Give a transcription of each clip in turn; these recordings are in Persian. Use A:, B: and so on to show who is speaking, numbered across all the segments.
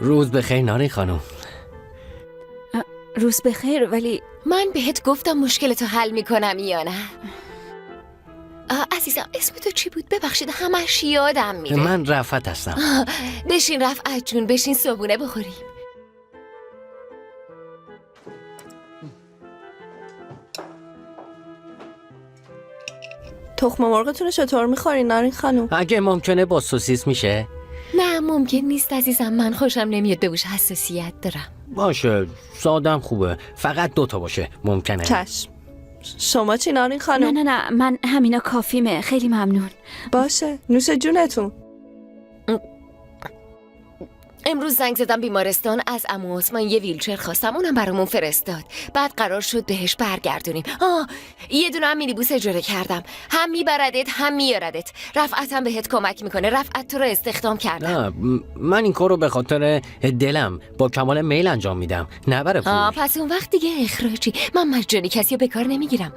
A: روز بخیر ناری خانم.
B: روز بخیر، ولی
C: من بهت گفتم مشکلتو حل میکنم یا نه؟ عزیزم اسم تو چی بود؟ ببخشید همش یادم میره.
A: من رفعت هستم.
C: بشین رفعت جون، بشین صبونه بخوریم.
B: تخم مرغتون رو چطور میخورین نارین خانم؟
A: اگه ممکنه با سوسیس میشه؟
C: نه ممکن نیست عزیزم، من خوشم نمیاد به بوش حساسیت دارم.
A: باشه، سادم خوبه، فقط 2 باشه ممکنه.
B: چشم. شما چی نارین خانم؟
D: نه من همینا کافیمه، خیلی ممنون.
B: باشه، نوش جونتون.
C: امروز زنگ زدم بیمارستان، از عمو عثمان یه ویلچر خواستم، اونم برامون فرستاد. بعد قرار شد بهش برگردونیم. یه دونه هم مینیبوس اجاره کردم، هم میبردت هم میاردت. رفعتم بهت کمک میکنه، رفعت تو رو استخدام کردم.
A: نه من این کارو به خاطر دلم با کمال میل انجام میدم، نه برای پول.
C: پس اون وقت دیگه اخراجی. من مجانی کسی رو به کار نمیگیرم.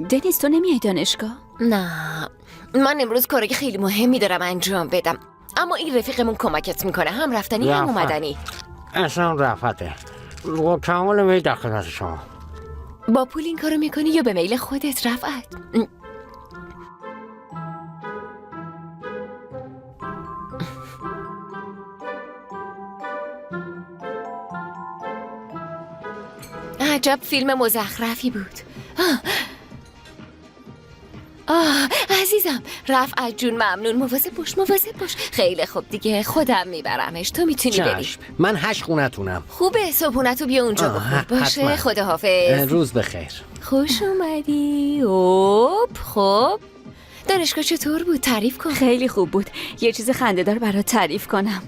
D: دنیز تو نمیای دانشگاه؟
C: نه من امروز کاری خیلی مهمی دارم انجام بدم، اما این رفیقمون کمکت میکنه، هم رفتنی هم اومدنی.
A: اصلا رفعته با کمال میل در خدمت شما.
C: با پول این کارو میکنی یا به میل خودت رفعت؟ عجب فیلم مزخرفی بود. عزیزم رفعت جون ممنون، مواظب باش. خیلی خوب دیگه، خودم میبرمش، تو میتونی بری.
A: چشم، من 8 خونتونم.
C: خوبه، صبحونتو بیا اونجا بخور. باشه
A: حتما.
C: خداحافظ.
A: روز بخیر.
C: خوش اومدی. اوپ خب دانشگاه چطور بود؟ تعریف کن.
D: خیلی خوب بود. یه چیز خنده‌دار برات تعریف کنم.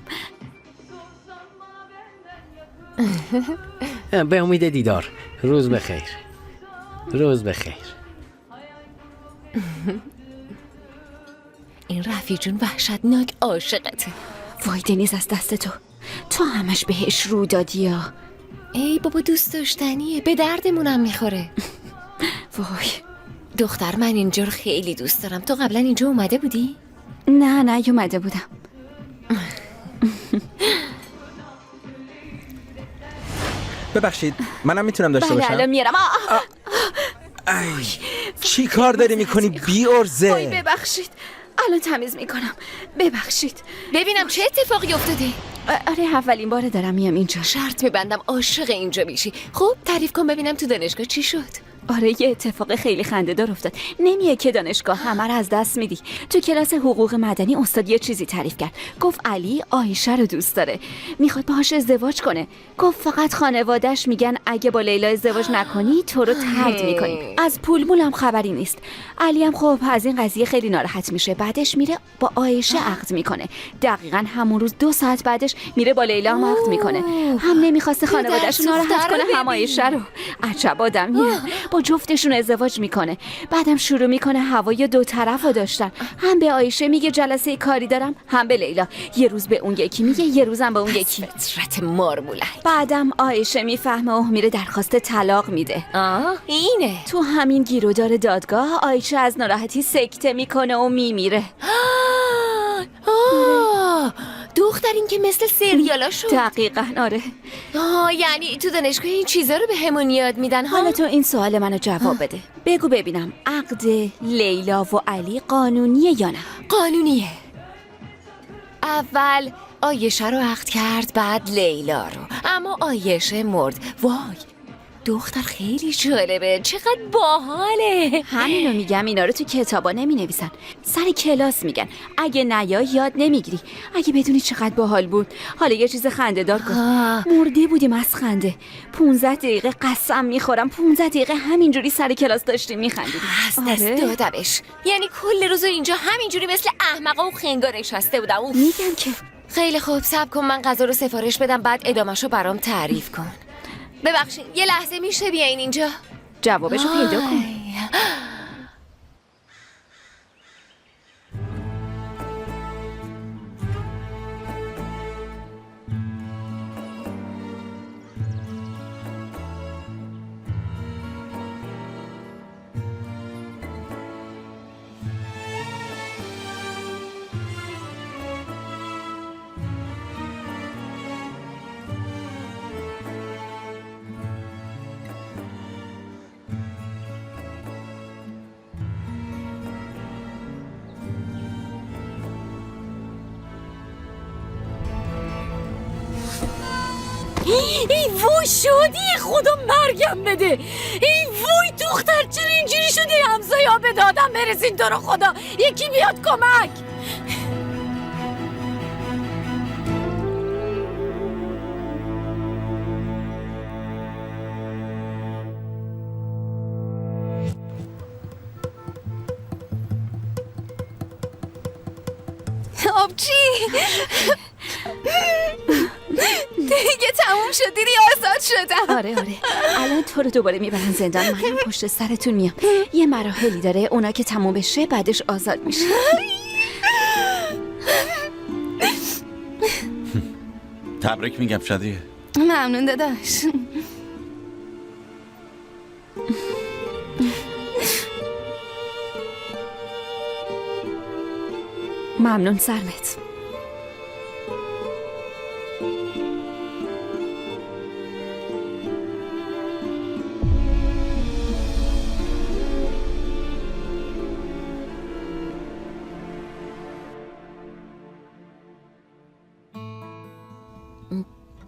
A: به امید دیدار. روز بخیر. روز بخیر.
C: این رفیع جون وحشتناک عاشقته.
D: وای دنیز از دست تو همش بهش رو دادی یا؟
C: ای بابا دوست داشتنیه، به دردمونم میخوره.
D: وای
C: دختر من اینجا رو خیلی دوست دارم. تو قبلا اینجا اومده بودی؟
D: نه اومده بودم.
E: ببخشید منم میتونم داشته
D: بله
E: باشم؟
D: الان میارم.
E: ای چی کار داری میکنی بی ارزه؟
D: وای ببخشید، الان تمیز میکنم. ببخشید.
C: ببینم چه اتفاقی افتاده.
D: آره اولین باره دارم میام اینجا.
C: شرط میبندم عاشق اینجا میشی. خب تعریف کن ببینم تو دانشگاه چی شد.
D: آره یه اتفاق خیلی خنده‌دار افتاد. نمیه که دانشگاه همه رو از دست میدی. تو کلاس حقوق مدنی استاد یه چیزی تعریف کرد. گفت علی آیشه رو دوست داره، میخواد باهاش ازدواج کنه. گفت فقط خانواده‌اش میگن اگه با لیلا ازدواج نکنی تو رو طرد میکنیم. از پول مولم خبری نیست. علی هم خب از این قضیه خیلی ناراحت میشه. بعدش میره با آیشه عقد میکنه. دقیقاً همون روز 2 ساعت بعدش میره با لیلا هم عقد میکنه. هم نمیخواسته خانواده‌اش ناراحت کنه، هم آیشه رو. عجب آدمیه. با جفتشون ازدواج میکنه. بعدم شروع میکنه هوای 2 طرفو داشتن. هم به آیشه میگه جلسه کاری دارم، هم به لیلا. یه روز به اون یکی میگه، یه روزم به اون یکی.
C: فطرت مارمولک.
D: بعدم آیشه میفهمه و میره درخواست طلاق میده.
C: اینه.
D: تو همین گیرودار دادگاه آیشه از ناراحتی سکته میکنه و میمیره.
C: دخترین که مثل سریالا شد.
D: دقیقاً آره.
C: یعنی تو دانشگاه این چیزا رو به همون یاد میدن ها؟
D: حالا تو این سوال منو جواب بده. بگو ببینم عقد لیلا و علی قانونیه یا نه؟
C: قانونیه. اول آیشه رو عقد کرد، بعد لیلا رو، اما آیشه مرد. وای دختر خیلی جالبه، چقدر باحاله.
D: همینو میگم، اینا رو تو کتابا نمی نویسن، سر کلاس میگن. اگه نیای یاد نمیگیری. اگه بدونی چقدر باحال بود. حالا یه چیز خنده دار کن. مرده بودیم از خنده. 15 دقیقه قسم میخورم 15 دقیقه همینجوری سر کلاس داشتیم میخندیدیم.
C: از دست دادمش. یعنی کل روز اینجا همینجوری مثل احمقا و خنگا نشسته بودم.
D: میگم که
C: خیلی خوب، صبر کن من غذا رو سفارش بدم، بعد ادامه‌شو برام تعریف کن. ببخشید یه لحظه میشه بیاین اینجا؟
D: جوابشو پیدا کن. ای وای شادی خدا مرگم بده. ای وای دختر چرا اینجوری شده؟ همسایه‌ها به دادم برسین تو رو خدا، یکی بیاد کمک.
C: آبجی دیگه تموم شد، دیدی آزاد شدم.
D: آره الان تو رو دوباره میبرن زندان، منم پشت سرتون میام. یه مراحلی داره، اونا که تموم بشه بعدش آزاد میشه.
F: تبریک میگم شادیه.
C: ممنون داداش.
D: ممنون سرمت.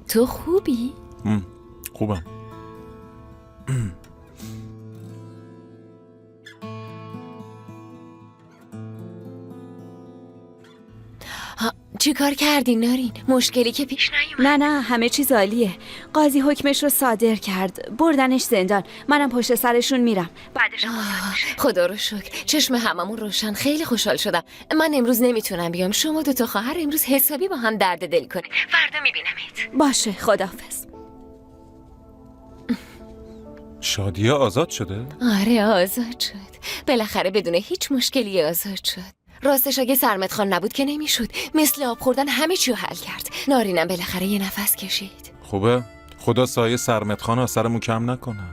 C: تو خوبی؟
F: خوبم.
C: چی کار کردی نارین؟ مشکلی که پیش نیومد؟
D: نه همه چیز عالیه. قاضی حکمش رو صادر کرد، بردنش زندان. منم پشت سرشون میرم. بعدش
C: خدا رو شکر، چشم هممون روشن. خیلی خوشحال شدم. من امروز نمیتونم بیام. شما دوتا خواهر امروز حسابی با هم درد دل کنید. فردا میبینمت.
D: باشه، خداحافظ.
G: شادیه آزاد شده؟
C: آره آزاد شد. بالاخره بدون هیچ مشکلی آزاد شد. راستش اگه سرمت خان نبود که نمیشد. مثل آب خوردن همه چیو حل کرد. نارینم بالاخره یه نفس کشید.
G: خوبه؟ خدا سایه سرمت خان از سرمون کم نکنه.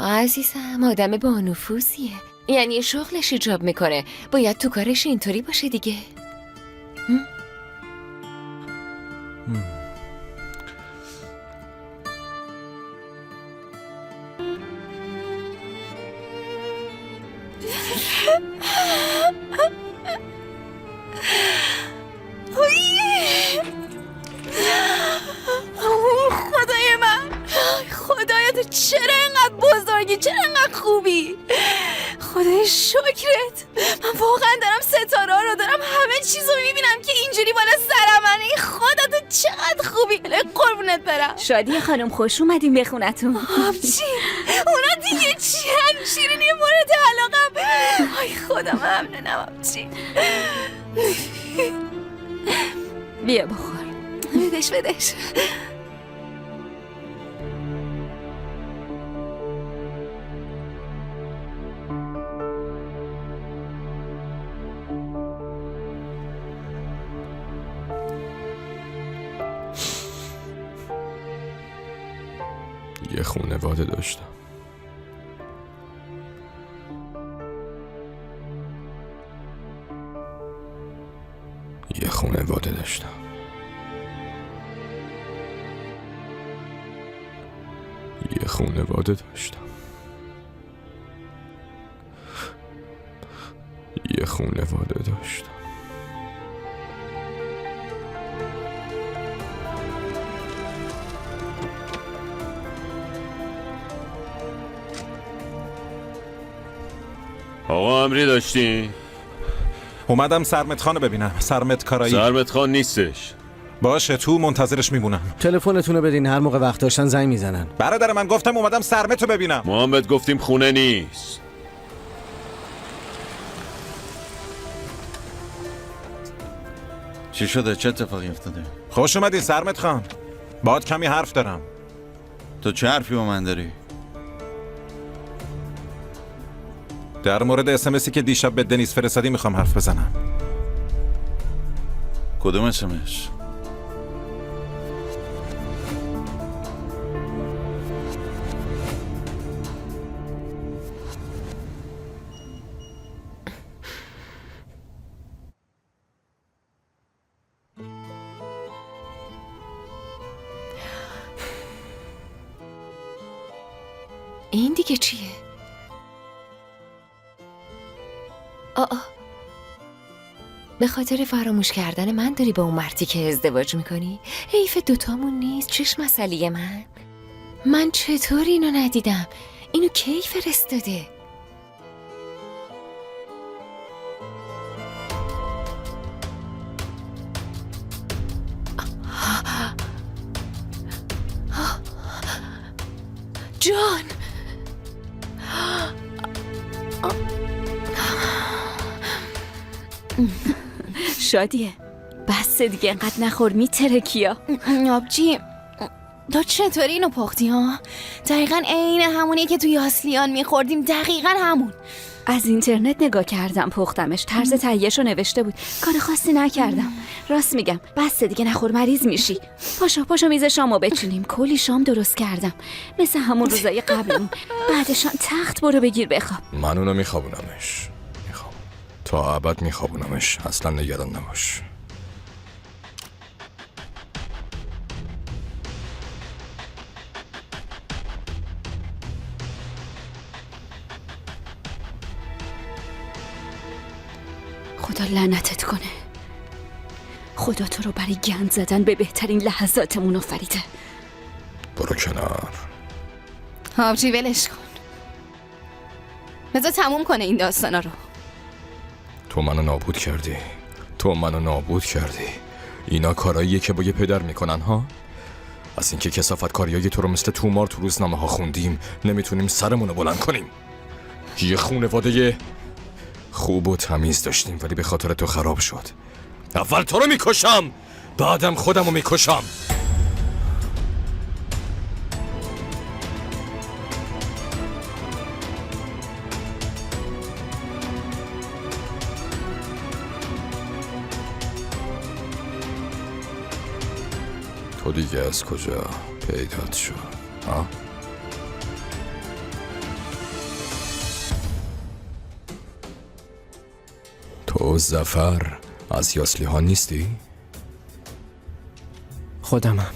C: عزیزم آدم با نفوذیه. یعنی شغلش ایجاب میکنه، باید تو کارش اینطوری باشه دیگه.
B: خدای من، خدایا تو چرا اینقدر بزرگی، چرا اینقدر خوبی؟ خدای شکرت. من واقعا دارم ستاره رو دارم، همه چیز رو میبینم که اینجوری بالا سرم منه. خدا تو چقدر خوبی، قربونت برم.
D: شادی خانم خوش اومدیم به خونتون.
B: آبجی اونا دیگه چی هن؟ شیرینی مورد علاقم. آی خدا ممنونم آبجی.
D: بیا بخور.
B: بدش.
G: یه خانواده داشتم. یه خانواده داشتم. یه خانواده داشتم. یه خانواده داشتم.
H: آقا امری داشتی؟
G: اومدم سرمت خانو ببینم. سرمت کارایی.
H: سرمت خان نیستش.
G: باشه تو منتظرش میمونم.
A: تلفنتون رو بدین، هر موقع وقت داشتن زنگ میزنن.
G: برادر من گفتم اومدم سرمتو ببینم.
H: ما هم بهت گفتیم خونه نیست.
F: چی شده؟ چه اتفاقی افتاده؟
G: خوش اومدی سرمت خان. باهات کمی حرف دارم.
F: تو چه حرفی با من داری؟
G: در مورد اسمسی که دیشب به دنیس فرستادی میخوام حرف بزنم.
F: کدوم اسمس؟
C: این دیگه چیه؟ به خاطر فراموش کردن من داری با اون مردی که ازدواج میکنی؟ حیف دوتامون نیست؟ چش مسئله من چطور اینو ندیدم؟ اینو کی فرستاده؟ جان
D: شادیه بس دیگه انقدر نخور میترکیا.
B: آبجی تو چطوری اینو پختی ها؟ دقیقا عین همونی که توی آسلیان میخوردیم، دقیقا همون.
D: از اینترنت نگاه کردم پختمش، طرز تهیه‌شو نوشته بود، کار خاصی نکردم. راست میگم بس دیگه نخور مریض میشی. پاشو میز شامو بچینیم. کلی شام درست کردم مثل همون روزای قبلمون. بعدشان تخت برو بگیر بخواب.
I: من اونو میخوابونمش، تا ابد میخوابونمش، اصلا نگران نباش.
D: خدا لعنتت کنه. خدا تو رو برای گند زدن به بهترین لحظاتمون آفریده.
I: برو کنار.
B: آبجی ولش کن، بذار تموم کنه این داستانا رو.
I: تو منو نابود کردی. اینا کاراییه که با یه پدر میکنن ها؟ از اینکه کثافت کاریای تو رو مثل تومار تو روزنامه ها خوندیم نمیتونیم سرمونو بلند کنیم. یه خونواده خوب و تمیز داشتیم ولی به خاطر تو خراب شد. اول تو رو میکشم، بعدم خودمو میکشم. تو دیگه از کجا پیدات شد؟ ها؟ تو ظفر از یاسلی ها نیستی؟
J: خودمم.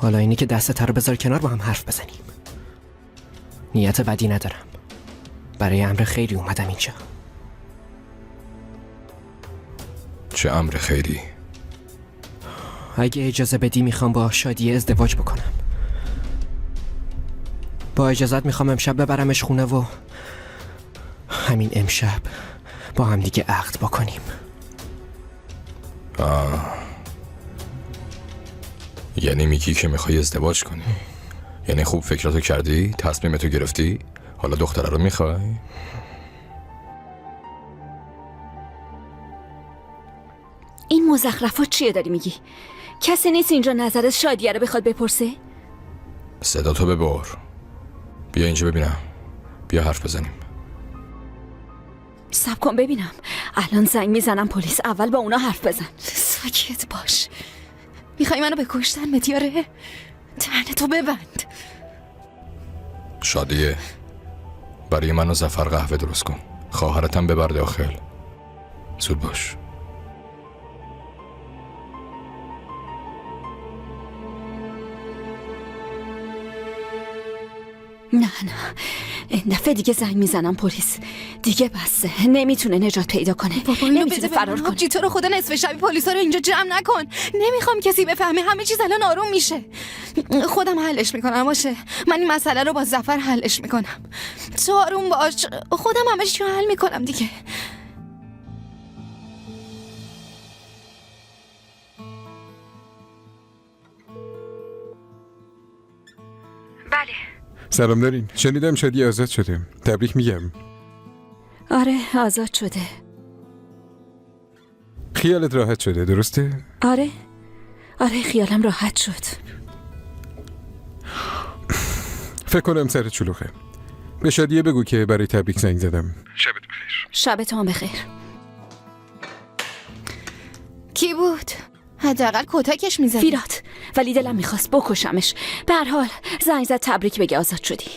J: حالا اینی که دست رو بذار کنار با هم حرف بزنیم. نیت بدی ندارم، برای امر خیری اومدم اینجا.
I: چه امر خیری؟
J: اگه اجازه بدی میخوام با شادیه ازدواج بکنم. با اجازت میخوام امشب ببرمش خونه و همین امشب با هم دیگه عقد بکنیم.
I: یعنی میگی که میخوای ازدواج کنی؟ یعنی خوب فکراتو کردی؟ تصمیمتو گرفتی؟ حالا دختره رو میخوای؟
D: این مزخرفات چیه داری میگی؟ کسی نیست اینجا نظرت شادیه رو بخواد بپرسه؟
I: صداتو ببر. بیا اینجا ببینم. بیا حرف بزنیم.
D: صبر کن ببینم. الان زنگ میزنم پلیس، اول با اونا حرف بزن.
B: ساکت باش. میخوای منو بکشتن متیاره؟ دهنتو ببند.
I: شادیه، برای من و ظفر قهوه درست کن. خواهرتم ببر داخل. زود باش.
D: نه این دفعه دیگه زنگ میزنم پلیس. دیگه بسه، نمیتونه نجات پیدا کنه. نمیتونه فرار کنه.
B: آبجی تو رو خدا نصف شبی پلیسا رو اینجا جمع نکن. نمیخوام کسی بفهمه. همه چیز الان آروم میشه. خودم حلش میکنم. باشه، من این مسئله رو با ظفر حلش میکنم. تو آروم باش، خودم همه چی رو حل میکنم دیگه.
D: بله.
K: سلام دارین. شنیدم شادیه آزاد شده. تبریک میگم.
D: آره آزاد شده.
K: خیالت راحت شده درسته؟
D: آره خیالم راحت شد.
K: فکر کنم سرت شلوغه. به شادیه بگو که برای تبریک زنگ زدم. شبت بخیر.
D: شبتون بخیر.
B: کی بود؟ حداقل کتکش میزد.
D: فیرات، ولی دلم میخواست بکشمش. به هر حال زنگ زد تبریک بگه آزاد شدی.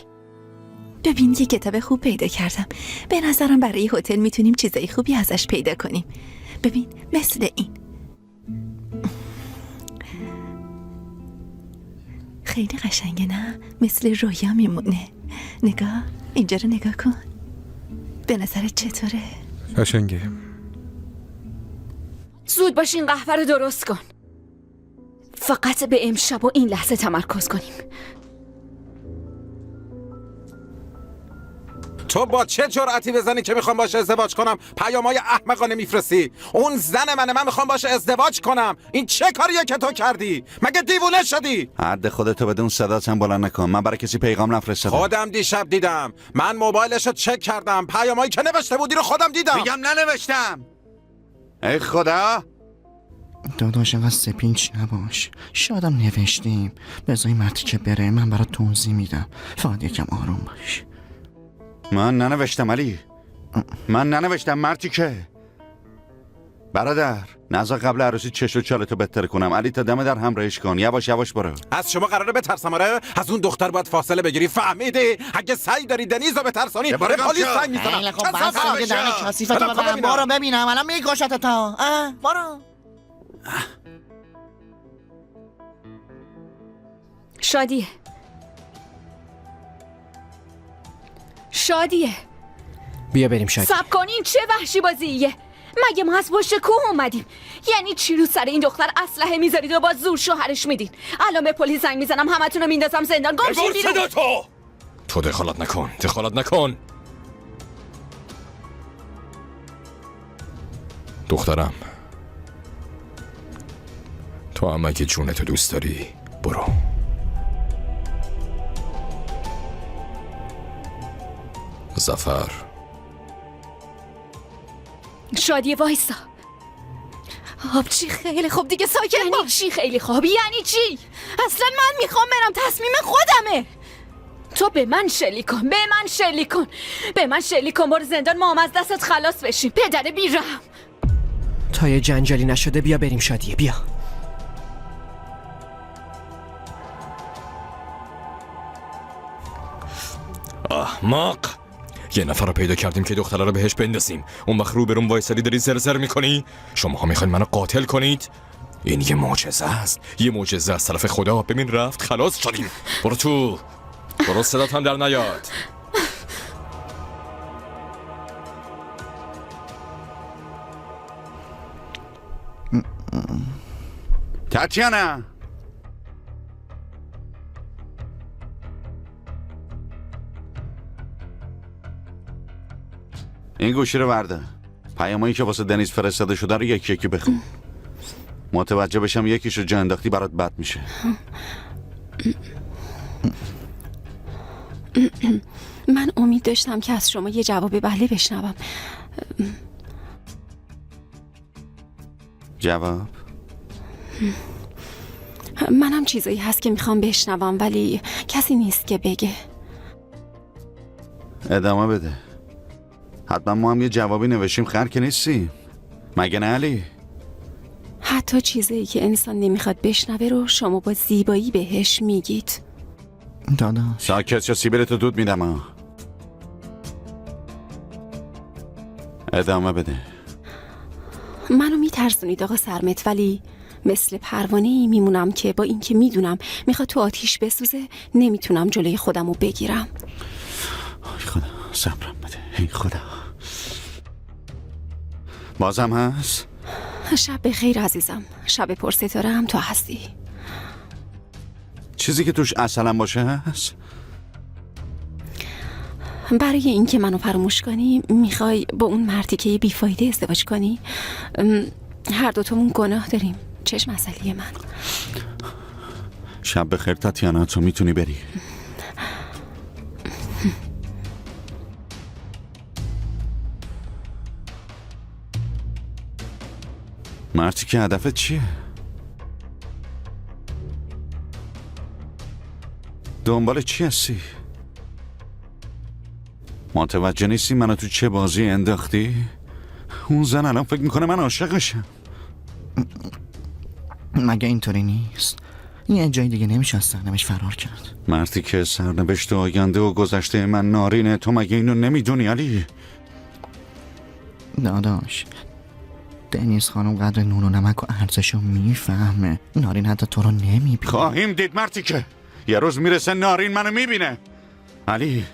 L: ببین یه کتاب خوب پیدا کردم. به نظرم برای هتل میتونیم چیزای خوبی ازش پیدا کنیم. ببین مثل این. خیلی قشنگه نه؟ مثل رویا میمونه. نگاه، اینجا رو نگاه کن. به نظرت چطوره؟
K: قشنگه.
D: زود باش این قهوه رو درست کن. فقط به امشب و این لحظه تمرکز کنیم.
G: تو با چه جرأتی بزنی که میخوام باشه ازدواج کنم پیامای احمقانه میفرستی؟ اون زن منه، من میخوام باشه ازدواج کنم. این چه کاریه که تو کردی؟ مگه دیوونه شدی؟
F: حد خودتو بدون صدات هم بلند نکن. من برای کسی پیغام نفرستادم.
G: خودم دیشب دیدم. من موبایلشو چک کردم، پیامایی که نوشته بودی رو خودم دیدم.
F: میگم ننوشتم. ای خدا.
E: داداش اینقدر سپینچ نباش. شادم نوشتیم. بذاری مرتی که بره، من برات توضیح میدم. فقط یکم آروم باش.
F: من ننوشتم علی. من ننوشتم مرتی که. برادر نذار قبل عروسی چش و چالتو بهتر کنم. علی تا دم در همراهش کن. یواش یواش برو.
G: از شما قراره بترسم؟ آره؟ از اون دختر باید فاصله بگیری، فهمیدی؟ اگه سعی داری دنیزو بترسانی به پلیس زنگ میزنم.
E: خب بس دیگه دهن کثیفتو ببند. برو ببینم الان میکشت تا. برو.
D: شادیه
J: بیا بریم شادی.
D: صبر کن، این چه وحشی بازیه؟ مگه ما از پشت کوه اومدیم؟ یعنی چی رو سر این دختر اسلحه میذارید و با زور شوهرش میدین؟ الان به پلیس زنگ میزنم، همتون رو میندازم زندان. گم شید بیرون.
I: تو دخالت نکن. دخترم، تو هم اگه جونتو دوست داری برو. ظفر.
D: شادیه وایسا.
B: آبجی خیلی خوب دیگه ساکت
D: یعنی
B: باش.
D: چی خیلی خوب؟ یعنی چی؟
B: اصلا من میخوام برم، تصمیم خودمه.
D: تو به من شلیک کن. برو زندان، ما هم از دستت خلاص بشیم. پدر بیرحم.
J: تا یه جنجالی نشده بیا بریم شادیه. بیا.
I: احمق. یه نفر رو پیدا کردیم که دختره رو بهش بندازیم. اون وقت رو برون وایسادی داری زرزر میکنی؟ شما ها میخواین منو قاتل کنید؟ این یه معجزه است. یه معجزه از طرف خدا. ببین رفت، خلاص شدیم. برو تو. برو، صدات هم در نیاد.
F: تاتیانا. این گوشی رو بردار. پیامایی که واسه دنیز فرستاده شده رو یکی یکی بخون. متوجه بشم یکیشو جا انداختی برات بد میشه.
B: من امید داشتم که از شما یه جواب بله بشنوم.
F: جواب؟
B: منم چیزایی هست که میخوام بشنوم ولی کسی نیست که بگه.
F: ادامه بده. حتما ما هم یه جوابی نوشیم، خر که نیستی مگه نه علی؟
B: حتی چیزایی که انسان نمیخواد بشنوه رو شما با زیبایی بهش میگید.
E: داداش
F: ساکت یا سیبیلتو دود میدم. ادامه بده.
B: منو میترسونید آقا سرمت، ولی مثل پروانه‌ای میمونم که با اینکه میدونم میخواد تو آتیش بسوزه نمیتونم جلوی خودمو بگیرم.
F: ای خدا صبرم بده. ای خدا. بازم هست؟
B: شب بخیر عزیزم. شب پر ستاره هم تو هستی.
F: چیزی که توش اصلا باشه هست؟
B: برای اینکه منو فراموش کنی میخوای با اون مردی که یه بیفایده ازدواج کنی؟ هر دوتامون گناه داریم. چش مسئله من.
F: شب بخیر تاتیانا، تو میتونی بری. مرتی که هدفت چیه؟ دنبال چی هستی؟ متوجه نیستی منو تو چه بازی انداختی؟ اون زن الان فکر میکنه من عاشقشم.
E: مگه اینطوری نیست؟ یه جای دیگه نمیشه از سرنوشت فرار کرد.
F: مرتی که سرنوشت آینده و گذشته من نارینه، تو مگه اینو نمیدونی علی؟
E: داداش دنیز خانم قدر نون و نمک و ارزشو میفهمه. نارین حتی تو رو نمیبینه.
F: خواهیم دید مرتی که یه روز میرسه نارین منو میبینه. علی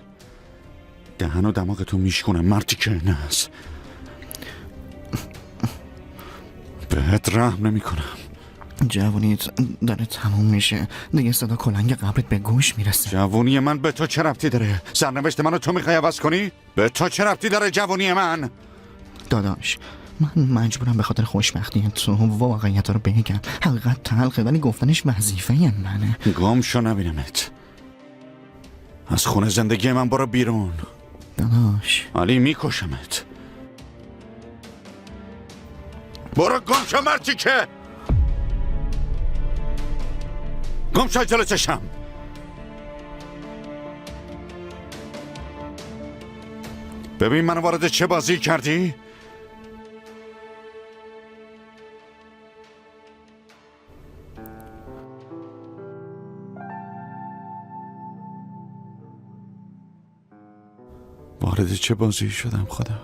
F: دهن و دماغتو میشکنم مرتی که نست. بهت رحم نمی کنم.
E: جوونیت داره تموم میشه. دیگه صدا کلنگ قبرت به گوش میرسه.
F: جوونی من به تو چه ربطی داره؟ سرنوشت منو تو میخوای عوض کنی؟ به تو چه ربطی داره جوونی من؟
E: داداش من مجبورم به خاطر خوشبختی تو واقعیت رو بگم. حقیقت تلخه ولی گفتنش وظیفه منه.
F: گم شو نبینمت. از خونه زندگی من برو بیرون.
E: داداش
F: علی میکشمت. برو گم شو مرتیکه. گم شو جلو چشم. ببین منو وارد چه بازی کردی؟ وارد چه بازی شدم خدا؟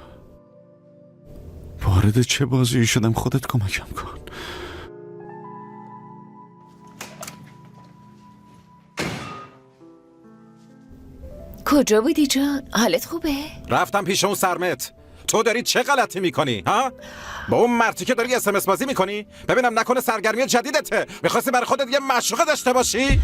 F: وارد چه بازی شدم؟ خودت کمکم کن.
C: کجا بودی جان؟ حالت خوبه؟
G: رفتم پیش اون سرمت. تو داری چه غلطی میکنی ها؟ با اون مرتی که داری SMS بازی میکنی؟ ببینم نکنه سرگرمی جدیدته. میخواستی برای خودت یه معشوقه داشته باشی؟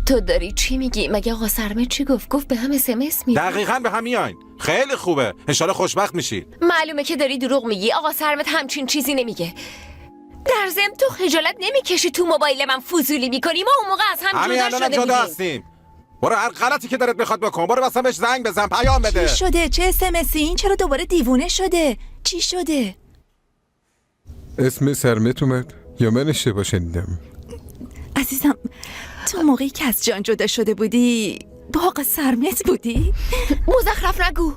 C: تو داری چی میگی؟ مگه آقا سرمت چی گفت؟ گفت به هم SMS میدی؟
G: دقیقاً به هم میاین. خیلی خوبه. انشالله خوشبخت میشی.
C: معلومه که داری دروغ میگی. آقا سرمت همچین چیزی نمیگه. در ضمن تو خجالت نمیکشی تو موبایل من فضولی میکنی؟ ما اون موقع از هم
G: همین
C: جدا
G: الانم
C: شده
G: جدا
C: بودیم.
G: هستیم. برو هر غلطی که دلت بخواد بکن. برو مثلا بهش زنگ بزن، پیام بده.
L: چی شده؟ چه SMS این؟ چرا دوباره دیوونه شده؟ چی شده؟
K: اسم سرمت اومد یا من اشتباه شنیدم؟
L: عزیزم تو موقعی که از جان جدا شده بودی با آقا سرمت بودی؟
C: مزخرف نگو.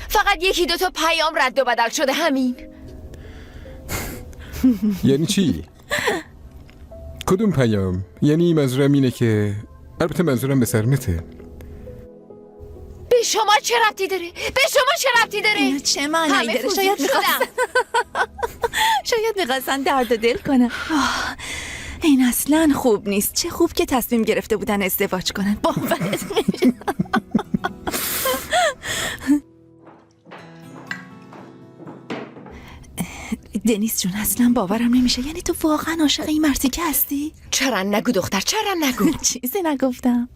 C: فقط یکی دو تا پیام رد و بدل شده همین.
K: یعنی چی؟ کدوم پیام؟ یعنی منظورم اینه که البته منظورم به سرمته.
C: به شما چه ربطی داره؟ به شما چه ربطی داره؟
L: اینو چه معنی
C: همه
L: داره؟
C: فضول
L: شاید
C: شدم.
L: شاید میخواستن درد و دل کنن. این اصلا خوب نیست. چه خوب که تصمیم گرفته بودن ازدواج کنن. باورت میشه. دنیس جون اصلا باورم نمیشه. یعنی تو واقعا عاشق این مرتیکه هستی؟
C: چرا نگو دختر، چرا نگو.
L: چیزی نگفتم.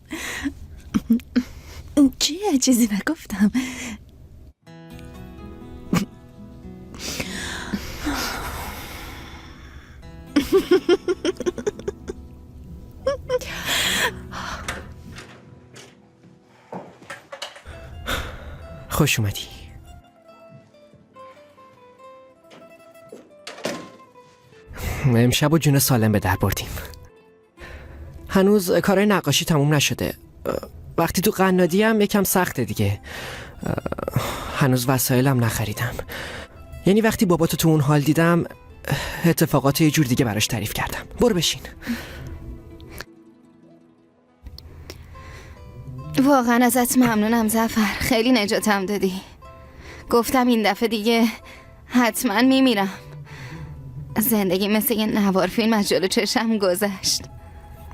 L: چیه؟ چیزی نگفتم.
J: خوش اومدی. امشب و جون سالم به در بردیم. هنوز کار نقاشی تموم نشده. وقتی تو قنادی هم یکم سخته دیگه. هنوز وسایلم نخریدم. یعنی وقتی باباتو تو اون حال دیدم اتفاقات یه جور دیگه براش تعریف کردم. برو بشین.
B: واقعا ازت ممنونم ظفر. خیلی نجاتم دادی. گفتم این دفعه دیگه حتما میمیرم. زندگی مثل یه نوار فیلم از جلو چشم گذشت.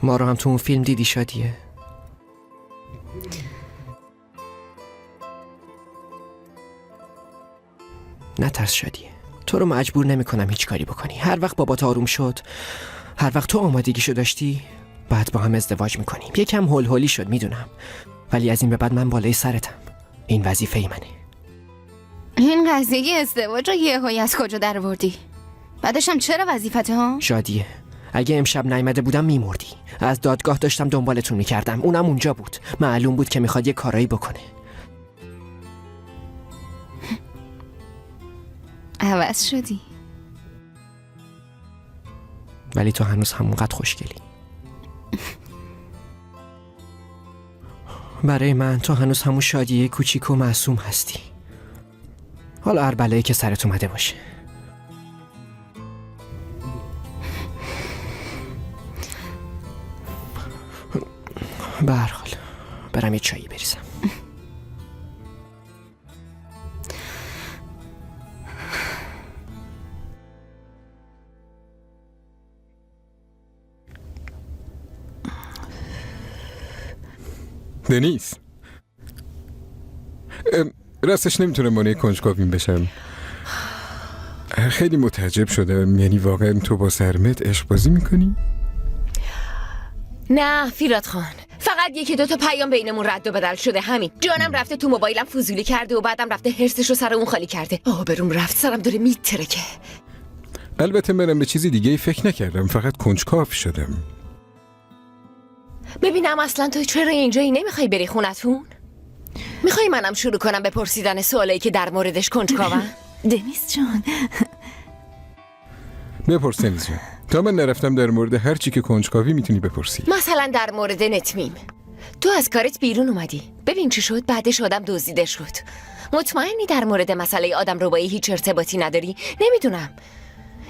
J: ما رو هم تو اون فیلم دیدی شادیه. نترس شادیه. تو رو مجبور نمی کنم هیچ کاری بکنی. هر وقت بابات آروم شد، هر وقت تو آمادگیشو داشتی، بعد با هم ازدواج میکنیم. یکم هول هولی شد میدونم، ولی از این به بعد من بالای سرتم. این وظیفه منه.
B: این قضیه ازدواج رو یهویی از کجا در آوردی؟ بعدش هم چرا وظیفته ها؟
J: شادیه، اگه امشب نیامده بودم میمردی. از دادگاه داشتم دنبالتون میکردم. اونم اونجا بود. معلوم بود که میخواد یه کارایی بکنه.
B: عوض شدی.
J: ولی تو هنوز همونقدر خوشگلی. برای من تو هنوز همون شادیه کوچیک و معصوم هستی. حالا هر بلایی که سرت اومده باشه. به هر حال برم یه چایی بریزم.
K: دنیس، راستش نمیتونم مانع کنجکاویم بشم. خیلی متعجب شدم. یعنی واقعا تو با سرمت عشق بازی میکنی؟
C: نه فیراد خان، فقط یکی دو تا پیام بینمون رد و بدل شده، همین. جانم رفته تو موبایلم فضولی کرده و بعدم رفته هرسش رو سر اون خالی کرده. آبروم رفت، سرم داره میترکه.
K: البته منم به چیزی دیگه فکر نکردم، فقط کنجکاو شدم.
C: ببینم اصلا تو چرا اینجایی؟ نمیخوای بری خونتون؟ میخوای منم شروع کنم به پرسیدن سوالایی که در موردش کنجکاوم؟
L: دنیس جان،
K: بپرس دنیس جان. تا من نرفتم در مورد هر چی که کنجکاوی میتونی بپرسی.
C: مثلا در مورد نتمیم. تو از کارت بیرون اومدی، ببین چی شد. بعدش آدم دزدیده شد. مطمئنی در مورد مسئله آدم ربایی هیچ ارتباطی نداری؟ نمیدونم.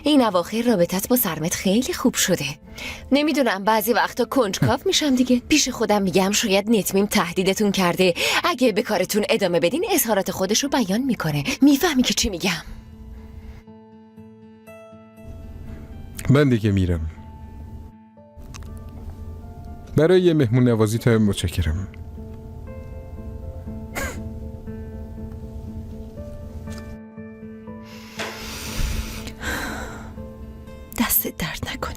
C: این اواخر رابطت با سرمت خیلی خوب شده. نمیدونم، بعضی وقتا کنجکاو میشم دیگه. پیش خودم میگم شاید نتمیم تهدیدتون کرده، اگه به کارتون ادامه بدین اظهارات خودش رو بیان میکنه. میفهمی که چی میگم؟
K: من دیگه میرم. برای مهمون نوازیت متشکرم.
L: دست درد نکنه.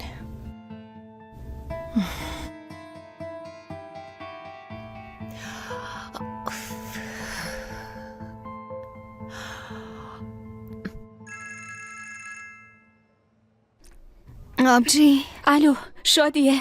B: آبجی.
D: الو شادیه؟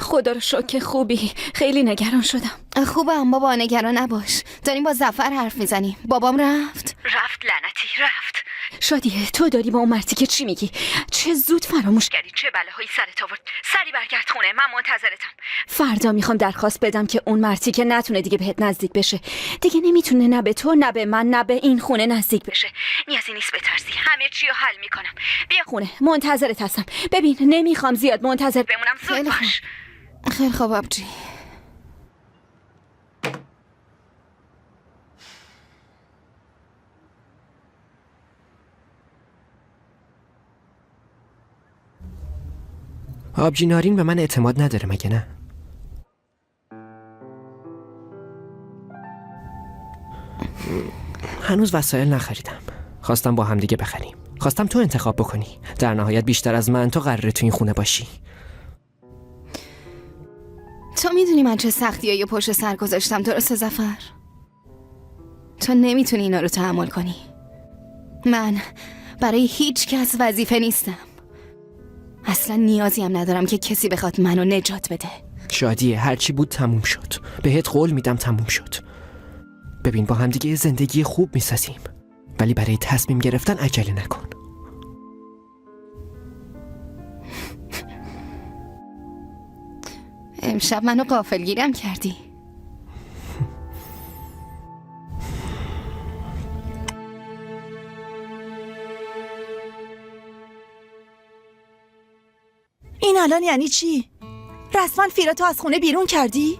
D: خدا رو شکر خوبی. خیلی نگران شدم.
B: خوبم بابا، نگران نباش. داریم با ظفر حرف میزنیم. بابام رفت
D: لعنتی رفت. شادیه تو داری با اون مرتی که چی میگی؟ چه زود فراموش کردی. چه بلاهایی سرت آورد. سری برگرد خونه، من منتظرتم. فردا میخوام درخواست بدم که اون مرتی که نتونه دیگه بهت نزدیک بشه. دیگه نمیتونه نه به تو نه به من نه به این خونه نزدیک بشه. نیازی نیست بترسی، همه چی رو حل میکنم. بیا خونه، منتظرت هستم. ببین نمیخوام زیاد منتظر بمونم. زود باش.
B: خیلی خوب آبجی.
J: آبجی نارین به من اعتماد نداره مگه نه؟ هنوز وسایل نخریدم. خواستم با هم دیگه بخریم. خواستم تو انتخاب بکنی. در نهایت بیشتر از من تو قراره تو این خونه باشی.
B: تو میدونی من چه سختیایی پشت سر گذاشتم، درسته ظفر؟ تو نمیتونی اینا رو تحمل کنی. من برای هیچ کس وظیفه نیستم. اصلا نیازی هم ندارم که کسی بخواد منو نجات بده.
J: شادیه هرچی بود تموم شد. بهت قول میدم تموم شد. ببین با هم دیگه زندگی خوب میسازیم، ولی برای تصمیم گرفتن عجله نکن.
B: امشب منو غافلگیرم کردی.
L: این الان یعنی چی؟ رسما فیراتو از خونه بیرون کردی؟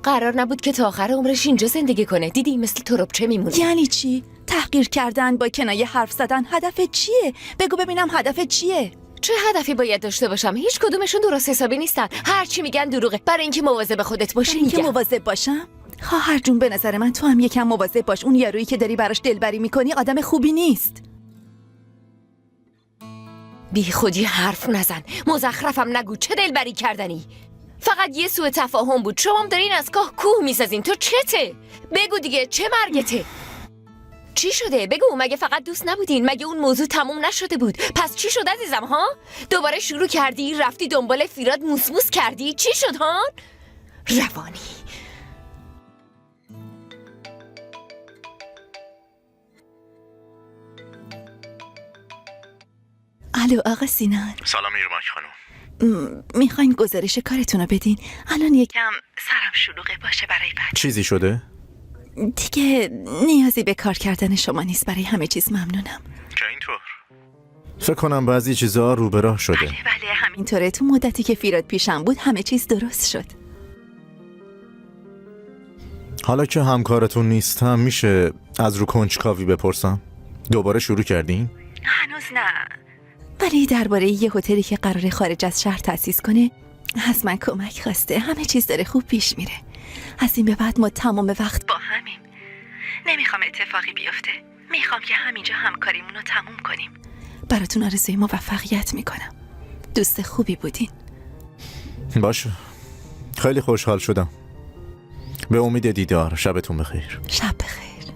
C: قرار نبود که تا آخر عمرش اینجا زندگی کنه. دیدی مثل تربچه میمونه.
L: یعنی چی؟ تحقیر کردن با کنایه حرف زدن هدفت چیه؟ بگو ببینم هدفت چیه؟
C: چه هدفی باید داشته باشم؟ هیچ کدومشون درست حسابی نیستن. هر چی میگن دروغه. برای اینکه مواظب خودت باشی
L: اینکه
C: میگم.
L: مواظب باشم؟ خواهر جون به نظر من تو هم یکم مواظب باش. اون یارویی که داری براش دلبری میکنی آدم خوبی نیست.
C: بی خودی حرف نزن. مزخرفم نگو. چه دلبری کردنی؟ فقط یه سوء تفاهم بود. شما هم دارین از گاه کوه میسازین. تو چته؟ بگو دیگه، چه مرگته؟ چی شده؟ بگو. مگه فقط دوست نبودین؟ مگه اون موضوع تموم نشده بود؟ پس چی شد عزیزم ها؟ دوباره شروع کردی؟ رفتی دنبال فیراد موسموس کردی؟ چی شد ها؟ روانی.
L: الو آقا سینان.
F: سلام ایرمک خانم.
L: میخواین گزارش کارتون رو بدین؟ الان یکم سرم شلوغه باشه برای بعد.
G: چیزی شده؟
L: دیگه نیازی به کار کردن شما نیست. برای همه چیز ممنونم.
G: که اینطور؟ فکر کنم بعضی چیزا رو به راه شده.
L: بله همینطوره. تو مدتی که فیراد پیشم بود همه چیز درست شد.
G: حالا که همکارتون نیستم میشه از رو کنجکاوی بپرسم؟ دوباره شروع کردین؟
L: هنوز نه، ولی درباره یه هتلی که قراره خارج از شهر تأسیس کنه از من کمک خواسته. همه چیز داره خوب پیش میره. از این به بعد ما تمام وقت با همیم. نمیخوام اتفاقی بیفته. میخوام که همینجا همکاریمون رو تموم کنیم. براتون آرزوی موفقیت میکنم. دوست خوبی بودین.
M: باشه، خیلی خوشحال شدم. به امید دیدار. شبتون بخیر.
L: شب بخیر.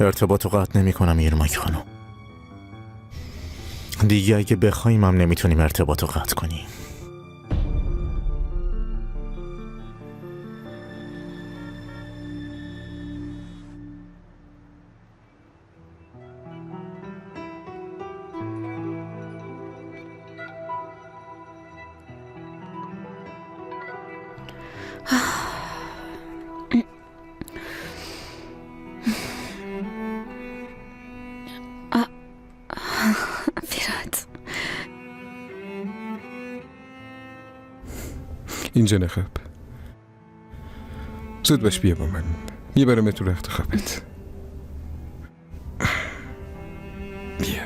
M: ارتباط رو قطع نمی کنم ایرماک خانم. دیگه اگه بخوایم هم نمیتونیم ارتباط رو قطع کنیم.
D: فیرات،
K: اینجا نخواب. زود باش بیا با من. میبرم تو رخت خوابت. بیا.